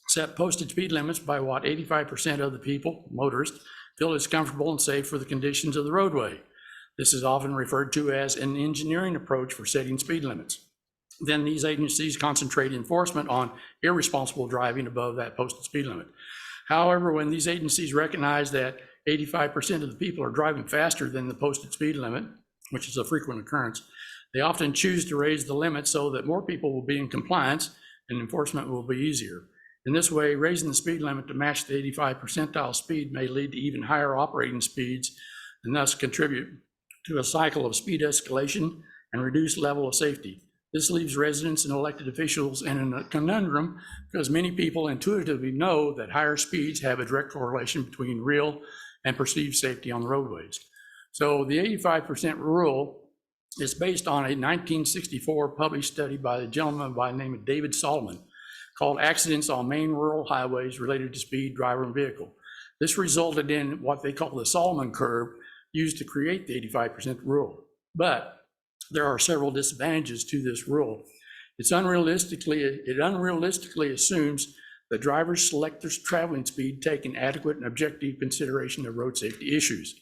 set posted speed limits by what 85% of the people, motorists, feel is comfortable and safe for the conditions of the roadway. This is often referred to as an engineering approach for setting speed limits. Then these agencies concentrate enforcement on irresponsible driving above that posted speed limit. However, when these agencies recognize that 85% of the people are driving faster than the posted speed limit, which is a frequent occurrence, they often choose to raise the limit so that more people will be in compliance and enforcement will be easier. In this way, raising the speed limit to match the 85 percentile speed may lead to even higher operating speeds and thus contribute to a cycle of speed escalation and reduced level of safety. This leaves residents and elected officials in a conundrum because many people intuitively know that higher speeds have a direct correlation between real and perceived safety on the roadways. So the 85% rule is based on a 1964 published study by a gentleman by the name of David Solomon called Accidents on Main Rural Highways Related to Speed, Driver, and Vehicle. This resulted in what they call the Solomon curve used to create the 85% rule. But there are several disadvantages to this rule. It unrealistically assumes that drivers select their traveling speed taking adequate and objective consideration of road safety issues.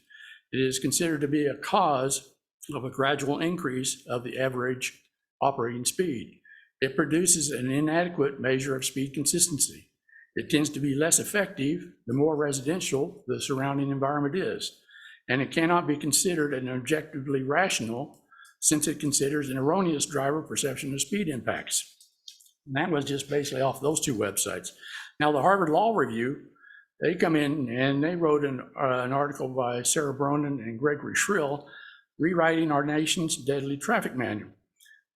It is considered to be a cause of a gradual increase of the average operating speed. It produces an inadequate measure of speed consistency. It tends to be less effective the more residential the surrounding environment is. And it cannot be considered an objectively rational since it considers an erroneous driver perception of speed impacts. And that was just basically off those two websites. Now the Harvard Law Review, they come in and they wrote an article by Sarah Bronin and Gregory Schrill, Rewriting Our Nation's Deadly Traffic Manual.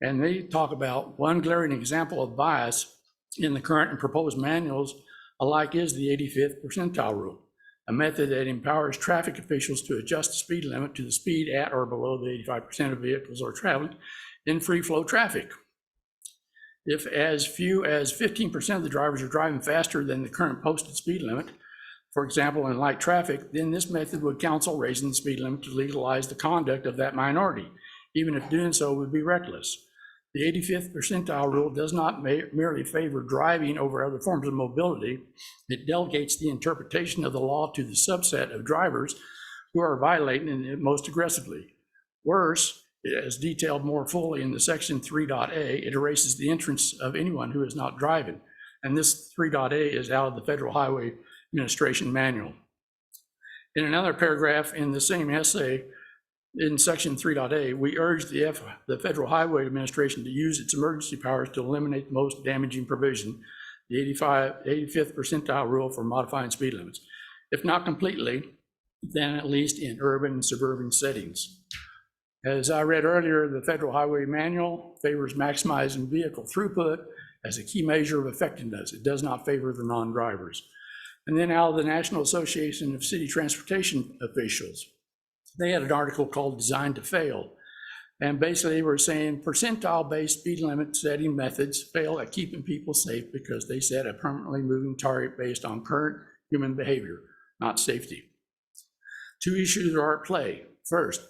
And they talk about one glaring example of bias in the current and proposed manuals alike is the 85th percentile rule, a method that empowers traffic officials to adjust the speed limit to the speed at or below the 85% of vehicles are traveling in free flow traffic. If as few as 15% of the drivers are driving faster than the current posted speed limit, for example, in light traffic, then this method would counsel raising the speed limit to legalize the conduct of that minority, even if doing so would be reckless. The 85th percentile rule does not merely favor driving over other forms of mobility. It delegates the interpretation of the law to the subset of drivers who are violating it most aggressively. Worse, as detailed more fully in the section 3.a, it erases the entrance of anyone who is not driving. And this 3.a is out of the Federal Highway Administration Manual. In another paragraph in the same essay, in section 3.a, we urge the Federal Highway Administration to use its emergency powers to eliminate the most damaging provision, the 85th percentile rule for modifying speed limits. If not completely, then at least in urban and suburban settings. As I read earlier, the Federal Highway Manual favors maximizing vehicle throughput as a key measure of effectiveness. It does not favor the non-drivers. And then out of the National Association of City Transportation Officials, they had an article called Designed to Fail. And basically they were saying percentile-based speed limit setting methods fail at keeping people safe because they set a permanently moving target based on current human behavior, not safety. Two issues are at play. First,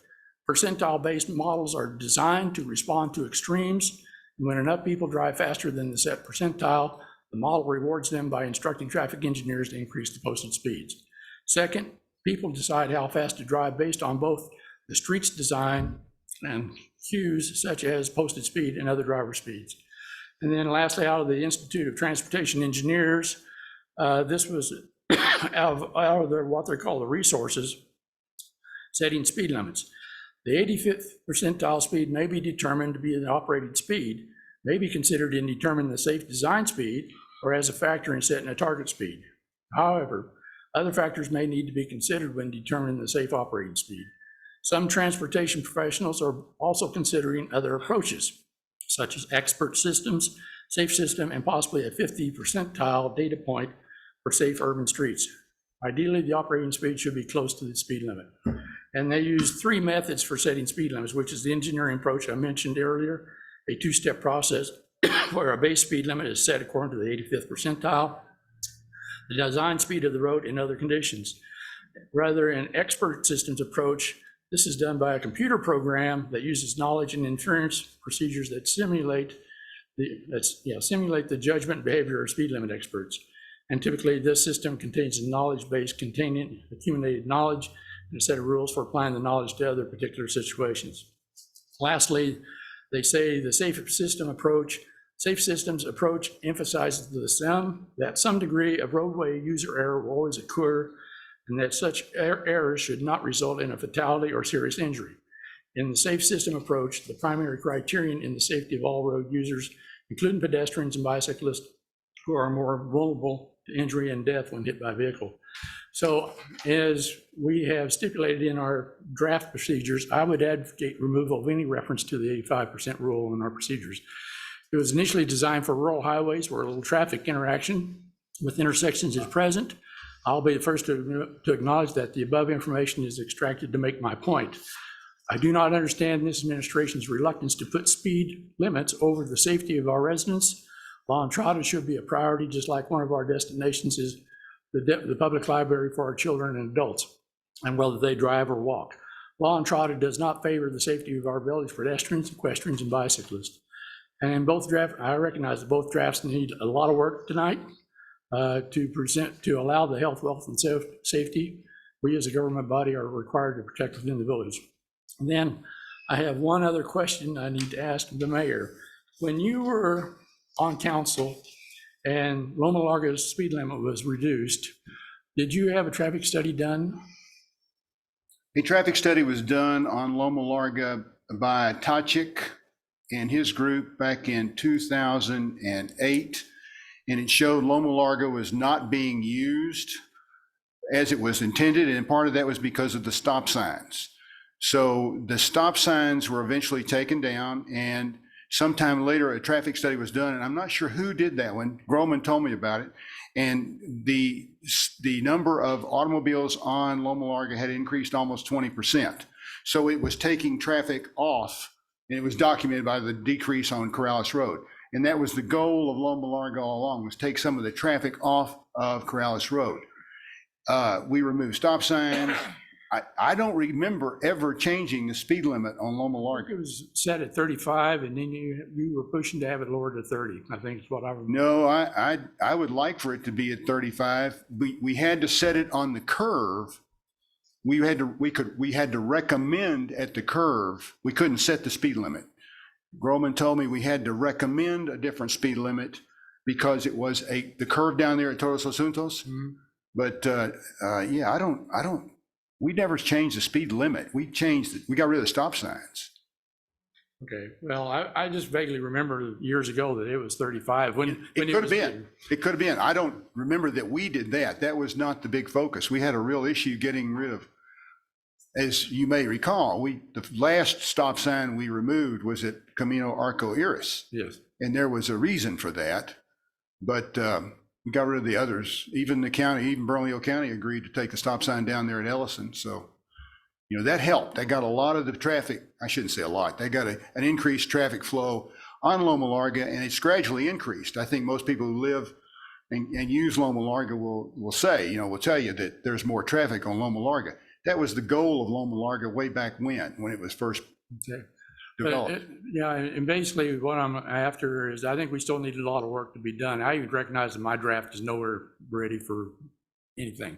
percentile-based models are designed to respond to extremes. When enough people drive faster than the set percentile, the model rewards them by instructing traffic engineers to increase the posted speeds. Second, people decide how fast to drive based on both the street's design and cues such as posted speed and other driver speeds. And then lastly, out of the Institute of Transportation Engineers, this was out of their, what they call the resources, setting speed limits. The 85th percentile speed may be determined to be an operated speed, may be considered in determining the safe design speed, or as a factor in setting a target speed. However, Other factors may need to be considered when determining the safe operating speed. Some transportation professionals are also considering other approaches, such as expert systems, safe system, and possibly a 50 percentile data point for safe urban streets. Ideally, the operating speed should be close to the speed limit. And they use 3 methods for setting speed limits, which is the engineering approach I mentioned earlier, a 2-step process where a base speed limit is set according to the 85th percentile, the design speed of the road, and other conditions. Rather, an expert systems approach, this is done by a computer program that uses knowledge and inference procedures that simulate the judgment behavior of speed limit experts. And typically, this system contains a knowledge base containing accumulated knowledge and a set of rules for applying the knowledge to other particular situations. Lastly, they say the safe systems approach emphasizes that some degree of roadway user error will always occur, and that such errors should not result in a fatality or serious injury. In the safe system approach, the primary criterion in the safety of all road users, including pedestrians and bicyclists, who are more vulnerable to injury and death when hit by a vehicle. So as we have stipulated in our draft procedures, I would advocate removal of any reference to the 85% rule in our procedures. It was initially designed for rural highways where little traffic interaction with intersections is present. I'll be the first to acknowledge that the above information is extracted to make my point. I do not understand this administration's reluctance to put speed limits over the safety of our residents. Law and Trotted should be a priority, just like one of our destinations is the public library for our children and adults, and whether they drive or walk. Law and Trotted does not favor the safety of our village pedestrians, equestrians, and bicyclists. And in both drafts, I recognize that both drafts need a lot of work tonight to allow the health, wealth, and safety we as a government body are required to protect within the village. And then I have one other question I need to ask the mayor. When you were on council and Loma Larga's speed limit was reduced, did you have a traffic study done? A traffic study was done on Loma Larga by Tachik and his group back in 2008, and it showed Loma Larga was not being used as it was intended, and part of that was because of the stop signs. So the stop signs were eventually taken down, and sometime later a traffic study was done, and I'm not sure who did that one. Groman told me about it, and the number of automobiles on Loma Larga had increased almost 20%. So it was taking traffic off, and it was documented by the decrease on Corrales Road. And that was the goal of Loma Larga all along, was take some of the traffic off of Corrales Road. We removed stop signs. I don't remember ever changing the speed limit on Loma Larga. It was set at 35, and then you were pushing to have it lowered to 30, I think is what I remember. No, I would like for it to be at 35. We had to set it on the curve. We had to recommend at the curve. We couldn't set the speed limit. Groman told me we had to recommend a different speed limit because it was the curve down there at Todos Asuntos. Mm-hmm. But yeah, we never changed the speed limit. We got rid of the stop signs. Okay, well, I just vaguely remember years ago that it was 35. It could have been. It could have been. I don't remember that we did that. That was not the big focus. We had a real issue getting rid of, as you may recall, the last stop sign we removed was at Camino Arco Iris. Yes. And there was a reason for that, but we got rid of the others. Even the county, even Bernalillo County agreed to take the stop sign down there at Ellison. So, that helped. They got a lot of the traffic, I shouldn't say a lot, they got an increased traffic flow on Loma Larga, and it's gradually increased. I think most people who live and use Loma Larga will tell you that there's more traffic on Loma Larga. That was the goal of Loma Larga way back when it was first developed. And basically what I'm after is I think we still need a lot of work to be done. I even recognize that my draft is nowhere ready for anything.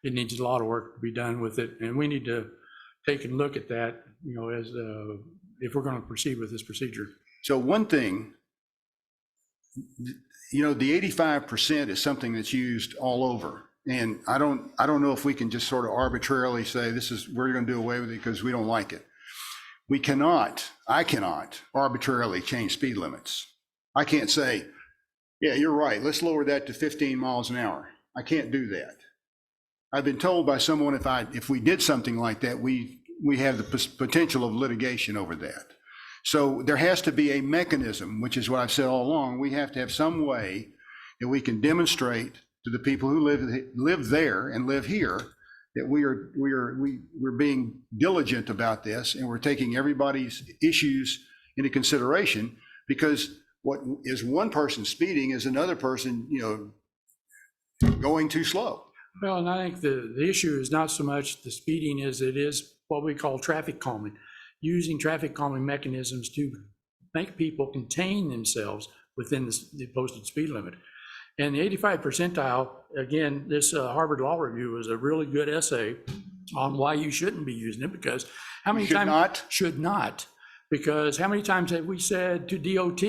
It needs a lot of work to be done with it, and we need to take a look at that, as if we're going to proceed with this procedure. So one thing, the 85% is something that's used all over. And I don't know if we can just sort of arbitrarily say we're going to do away with it because we don't like it. I cannot arbitrarily change speed limits. I can't say, yeah, you're right, let's lower that to 15 miles an hour. I can't do that. I've been told by someone if we did something like that, we have the potential of litigation over that. So there has to be a mechanism, which is what I've said all along. We have to have some way that we can demonstrate to the people who live there and live here that we're being diligent about this, and we're taking everybody's issues into consideration, because what is one person speeding is another person, going too slow. Well, and I think the issue is not so much the speeding as it is what we call traffic calming, using traffic calming mechanisms to make people contain themselves within the posted speed limit. And the 85 percentile, again, this Harvard Law Review was a really good essay on why you shouldn't be using it, because how many times should not? Because how many times have we said to DOT,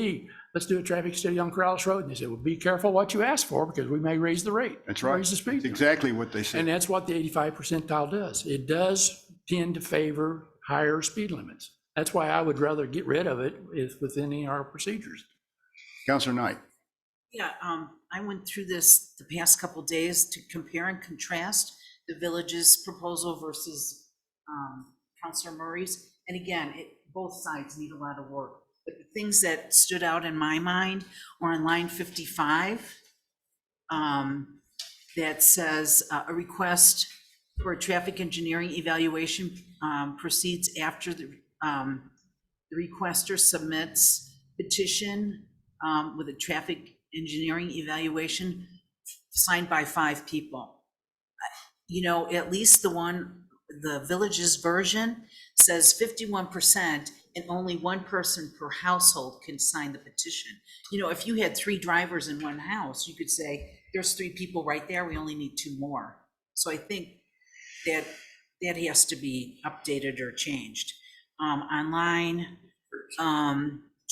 let's do a traffic study on Corrales Road? And they said, well, be careful what you ask for, because we may raise the rate. That's right. Raise the speed. That's exactly what they said. And that's what the 85 percentile does. It does tend to favor higher speed limits. That's why I would rather get rid of it within our procedures. Councilor Knight. Yeah, I went through this the past couple days to compare and contrast the village's proposal versus Councilor Murray's. And again, both sides need a lot of work. But the things that stood out in my mind were on line 55, that says a request for a traffic engineering evaluation proceeds after the requester submits petition with a traffic engineering evaluation signed by 5 people. At least the village's version says 51%, and only 1 person per household can sign the petition. If you had 3 drivers in one house, you could say, there's 3 people right there, we only need 2 more. So I think that has to be updated or changed. On line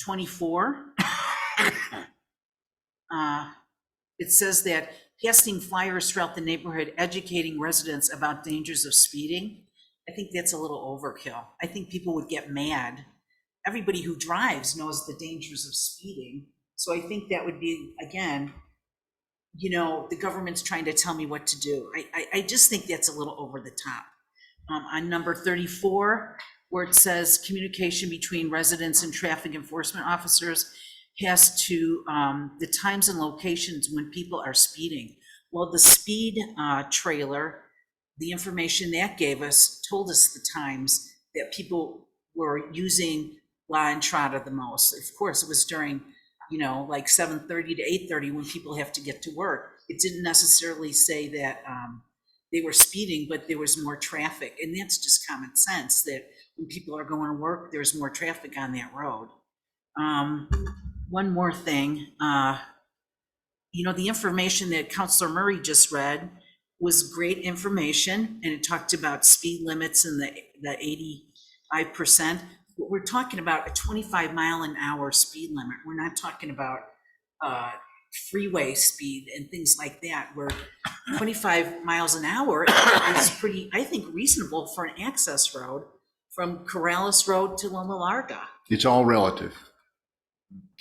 24, it says that casting flyers throughout the neighborhood, educating residents about dangers of speeding. I think that's a little overkill. I think people would get mad. Everybody who drives knows the dangers of speeding. So I think that would be, again, the government's trying to tell me what to do. I just think that's a little over the top. On number 34, where it says communication between residents and traffic enforcement officers has to, the times and locations when people are speeding. Well, the speed trailer, the information that gave us told us the times that people were using La Entrada the most. Of course, it was during, like 7:30 to 8:30 when people have to get to work. It didn't necessarily say that they were speeding, but there was more traffic. And that's just common sense, that when people are going to work, there's more traffic on that road. One more thing, the information that Councilor Murray just read was great information, and it talked about speed limits and the 85%. But we're talking about a 25-mile-an-hour speed limit. We're not talking about freeway speed and things like that, where 25 miles an hour is pretty, I think, reasonable for an access road from Corrales Road to Loma Larga. It's all relative.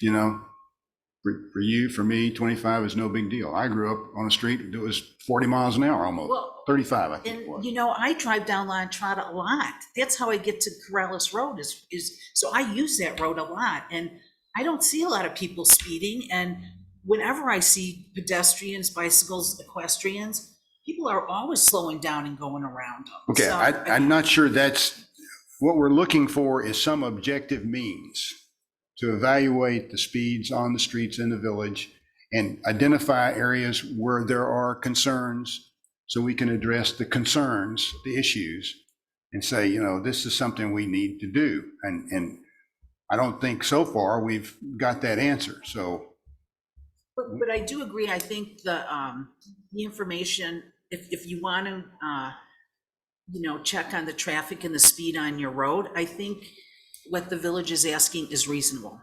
For you, for me, 25 is no big deal. I grew up on a street that was 40 miles an hour almost, 35, I think it was. And, I drive down La Entrada a lot. That's how I get to Corrales Road so I use that road a lot, and I don't see a lot of people speeding. And whenever I see pedestrians, bicycles, equestrians, people are always slowing down and going around. Okay, So, I'm not sure that's, what we're looking for is some objective means to evaluate the speeds on the streets in the village and identify areas where there are concerns, so we can address the concerns, the issues, and say, this is something we need to do. And I don't think so far we've got that answer, so. But I do agree. I think the information, if you want to, check on the traffic and the speed on your road, I think what the village is asking is reasonable.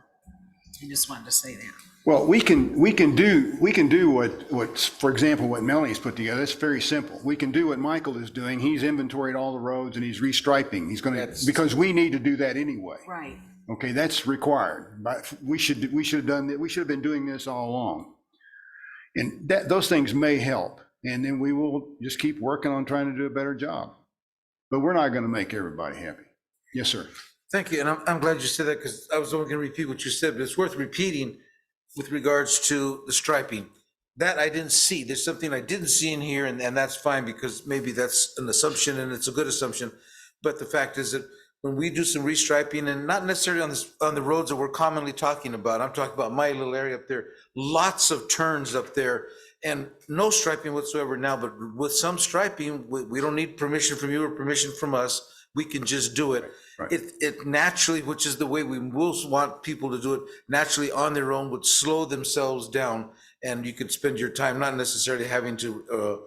I just wanted to say that. Well, we can do what, for example, what Melanie's put together. It's very simple. We can do what Michael is doing. He's inventoried all the roads and he's restriping. He's going to, because we need to do that anyway. Right. Okay, that's required. But we should have done that. We should have been doing this all along. And those things may help. and then we will just keep working on trying to do a better job. But we're not going to make everybody happy. Yes, sir. Thank you, and I'm glad you said that, because I was only gonna repeat what you said, but it's worth repeating with regards to the striping. That I didn't see. There's something I didn't see in here, and that's fine, because maybe that's an assumption, and it's a good assumption. But the fact is that when we do some restriping, and not necessarily on the roads that we're commonly talking about, I'm talking about my little area up there, lots of turns up there, and no striping whatsoever now, but with some striping, we don't need permission from you or permission from us. We can just do it. It naturally, which is the way we will want people to do it, naturally on their own would slow themselves down, and you could spend your time not necessarily having to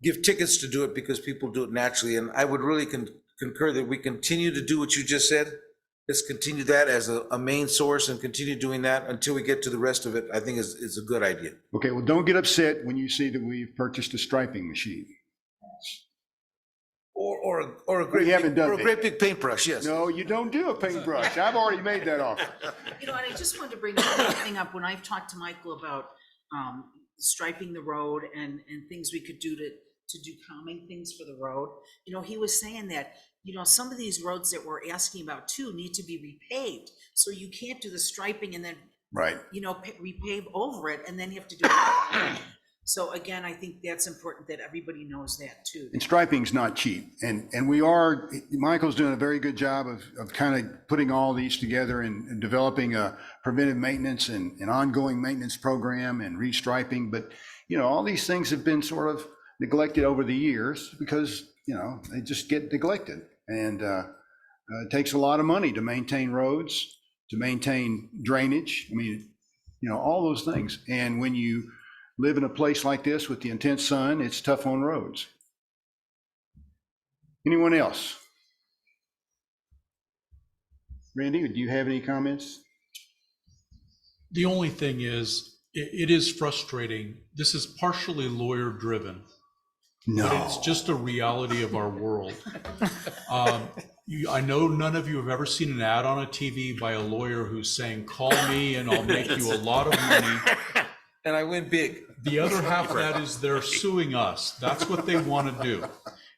give tickets to do it, because people do it naturally. And I would really concur that we continue to do what you just said. Let's continue that as a main source and continue doing that until we get to the rest of it. I think is a good idea. Okay, well, don't get upset when you see that we've purchased a striping machine. Or a great, We haven't done or a that. great big paintbrush, yes. No, you don't do a paintbrush. I've already made that offer. You know, and I just wanted to bring one thing up. When I've talked to Michael about striping the road and things we could do to do calming things for the road, you know, he was saying that, you know, some of these roads that we're asking about too need to be repaved. So you can't do the striping and then, Right. you know, repave over it, and then you have to do it again. So again, I think that's important that everybody knows that too. And striping's not cheap. And Michael's doing a very good job of kind of putting all these together and developing a preventive maintenance and an ongoing maintenance program and restriping. But, you know, all these things have been sort of neglected over the years because, you know, they just get neglected. And it takes a lot of money to maintain roads, to maintain drainage. I mean, you know, all those things. And when you live in a place like this with the intense sun, it's tough on roads. Anyone else? Randy, do you have any comments? The only thing is, it is frustrating. This is partially lawyer driven. No. But it's just a reality of our world. I know none of you have ever seen an ad on a TV by a lawyer who's saying, call me and I'll make you a lot of money. And I win big. The other half of that is they're suing us. That's what they want to do.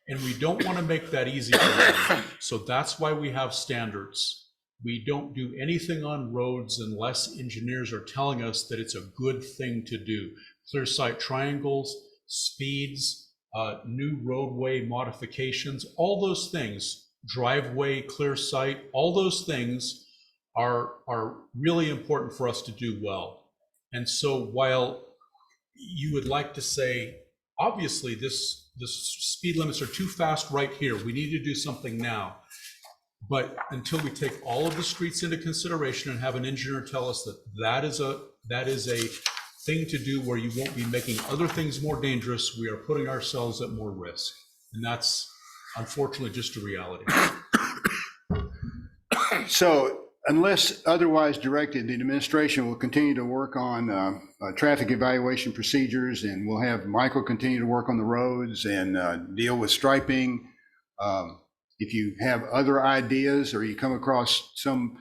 And we don't want to make that easy for them. So that's why we have standards. We don't do anything on roads unless engineers are telling us that it's a good thing to do. Clear sight triangles, speeds, new roadway modifications, all those things, driveway, clear sight, all those things are really important for us to do well. And so while you would like to say, obviously the speed limits are too fast right here, we need to do something now. But until we take all of the streets into consideration and have an engineer tell us that is a thing to do where you won't be making other things more dangerous, we are putting ourselves at more risk. And that's unfortunately just a reality. So unless otherwise directed, the administration will continue to work on traffic evaluation procedures, and we'll have Michael continue to work on the roads and deal with striping. If you have other ideas or you come across some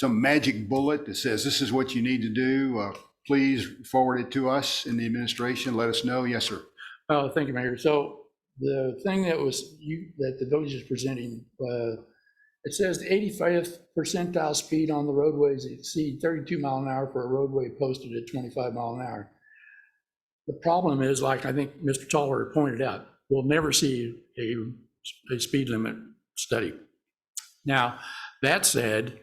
magic bullet that says this is what you need to do, please forward it to us in the administration. Let us know. Yes, sir. Oh, thank you, Mayor. So the thing that the village is presenting, it says the 85th percentile speed on the roadways exceed 32 mile an hour for a roadway posted at 25 mile an hour. The problem is, like I think Mr. Toller pointed out, we'll never see a speed limit study. Now, that said,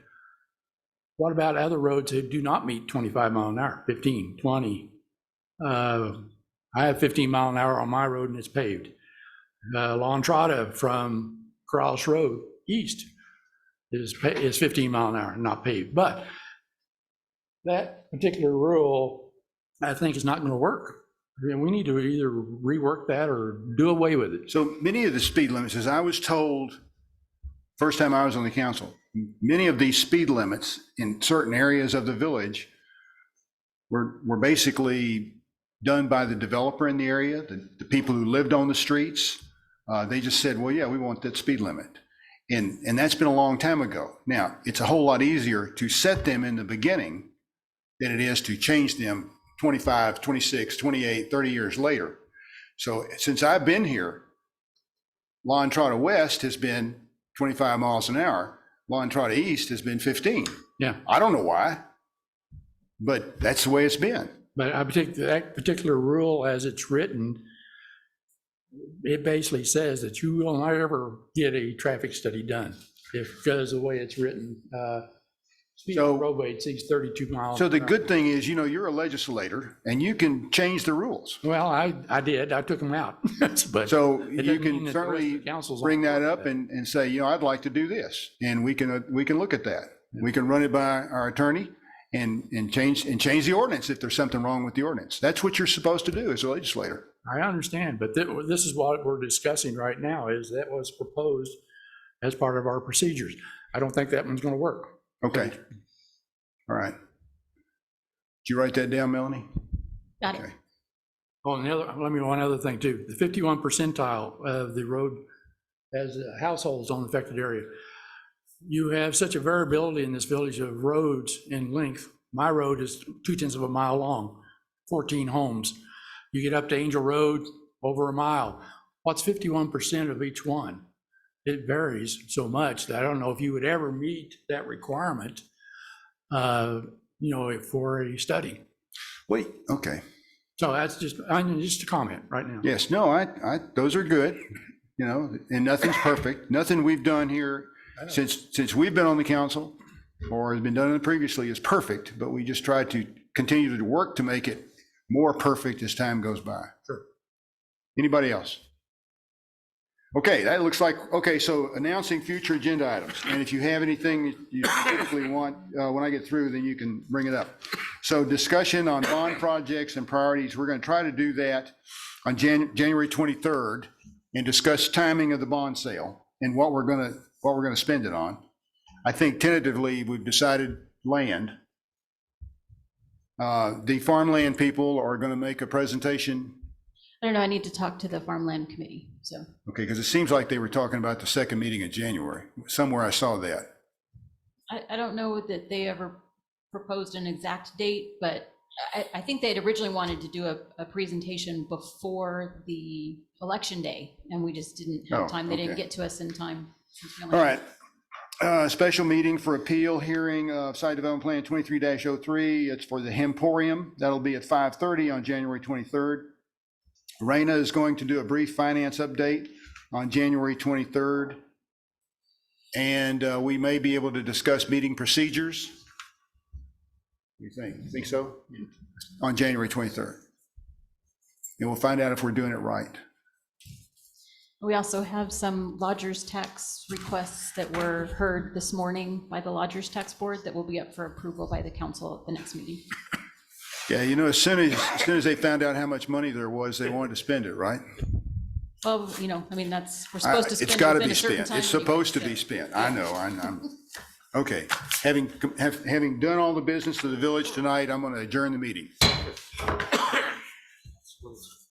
what about other roads that do not meet 25 mile an hour, 15, 20? I have 15 mile an hour on my road and it's paved. La Entrada from Corrales Road East is 15 mile an hour, not paved. But that particular rule, I think, is not going to work. I mean, we need to either rework that or do away with it. So many of the speed limits, as I was told, first time I was on the council, many of these speed limits in certain areas of the village were basically done by the developer in the area, the people who lived on the streets. They just said, well, yeah, we want that speed limit. And that's been a long time ago. Now, it's a whole lot easier to set them in the beginning than it is to change them 25, 26, 28, 30 years later. So since I've been here, Law Entrada West has been 25 miles an hour. Law Entrada East has been 15. Yeah. I don't know why, but that's the way it's been. But I think that particular rule as it's written, it basically says that you will not ever get a traffic study done because of the way it's written. Speed of roadway exceeds 32 miles. So the an hour. good thing is, you're a legislator and you can change the rules. Well, I did. I took them out. But So it you doesn't mean can that the rest of certainly the council's bring on that board up with and say, I'd like to do this. And we can look at that. We can run it by our attorney and change the ordinance if there's something wrong with the ordinance. That's what you're supposed to do as a legislator. I understand, but this is what we're discussing right now, is that was proposed as part of our procedures. I don't think that one's going to work. Okay. All right. Did you write that down, Melanie? Got it. Okay. Oh, and one other thing too, the 51 percentile of the road as households on the affected area. You have such a variability in this village of roads in length. My road is 0.2 of a mile long, 14 homes. You get up to Angel Road, over a mile. What's 51% of each one? It varies so much that I don't know if you would ever meet that requirement, for a study. Wait, okay. So that's just a comment right now. Yes, no, those are good, and nothing's perfect. Nothing we've done here since we've been on the council or has been done previously is perfect, but we just try to continue to work to make it more perfect as time goes by. Sure. Anybody else? Okay, that looks like, so announcing future agenda items. And if you have anything that you specifically want, when I get through, then you can bring it up. So discussion on bond projects and priorities, we're going to try to do that on January 23rd and discuss timing of the bond sale and what we're going to spend it on. I think tentatively we've decided land. The farmland people are going to make a presentation. I don't know, I need to talk to the farmland committee, so. Okay, because it seems like they were talking about the second meeting in January. Somewhere I saw that. I don't know that they ever proposed an exact date, but I think they'd originally wanted to do a presentation before the election day, and we just didn't have time. They didn't okay. get to us in time. All right. Special meeting for appeal hearing of site development plan 23-03. It's for the Hemporium. That'll be at 5:30 on January 23rd. Raina is going to do a brief finance update on January 23rd. And we may be able to discuss meeting procedures. You think so? On January 23rd. And we'll find out if we're doing it right. We also have some lodgers tax requests that were heard this morning by the lodgers tax board that will be up for approval by the council at the next meeting. Yeah, as soon as they found out how much money there was, they wanted to spend it, right? Well, we're supposed to spend It's got to within be a certain spent. time. It's supposed to be spent. I know, I'm, okay. Having done all the business of the village tonight, I'm going to adjourn the meeting.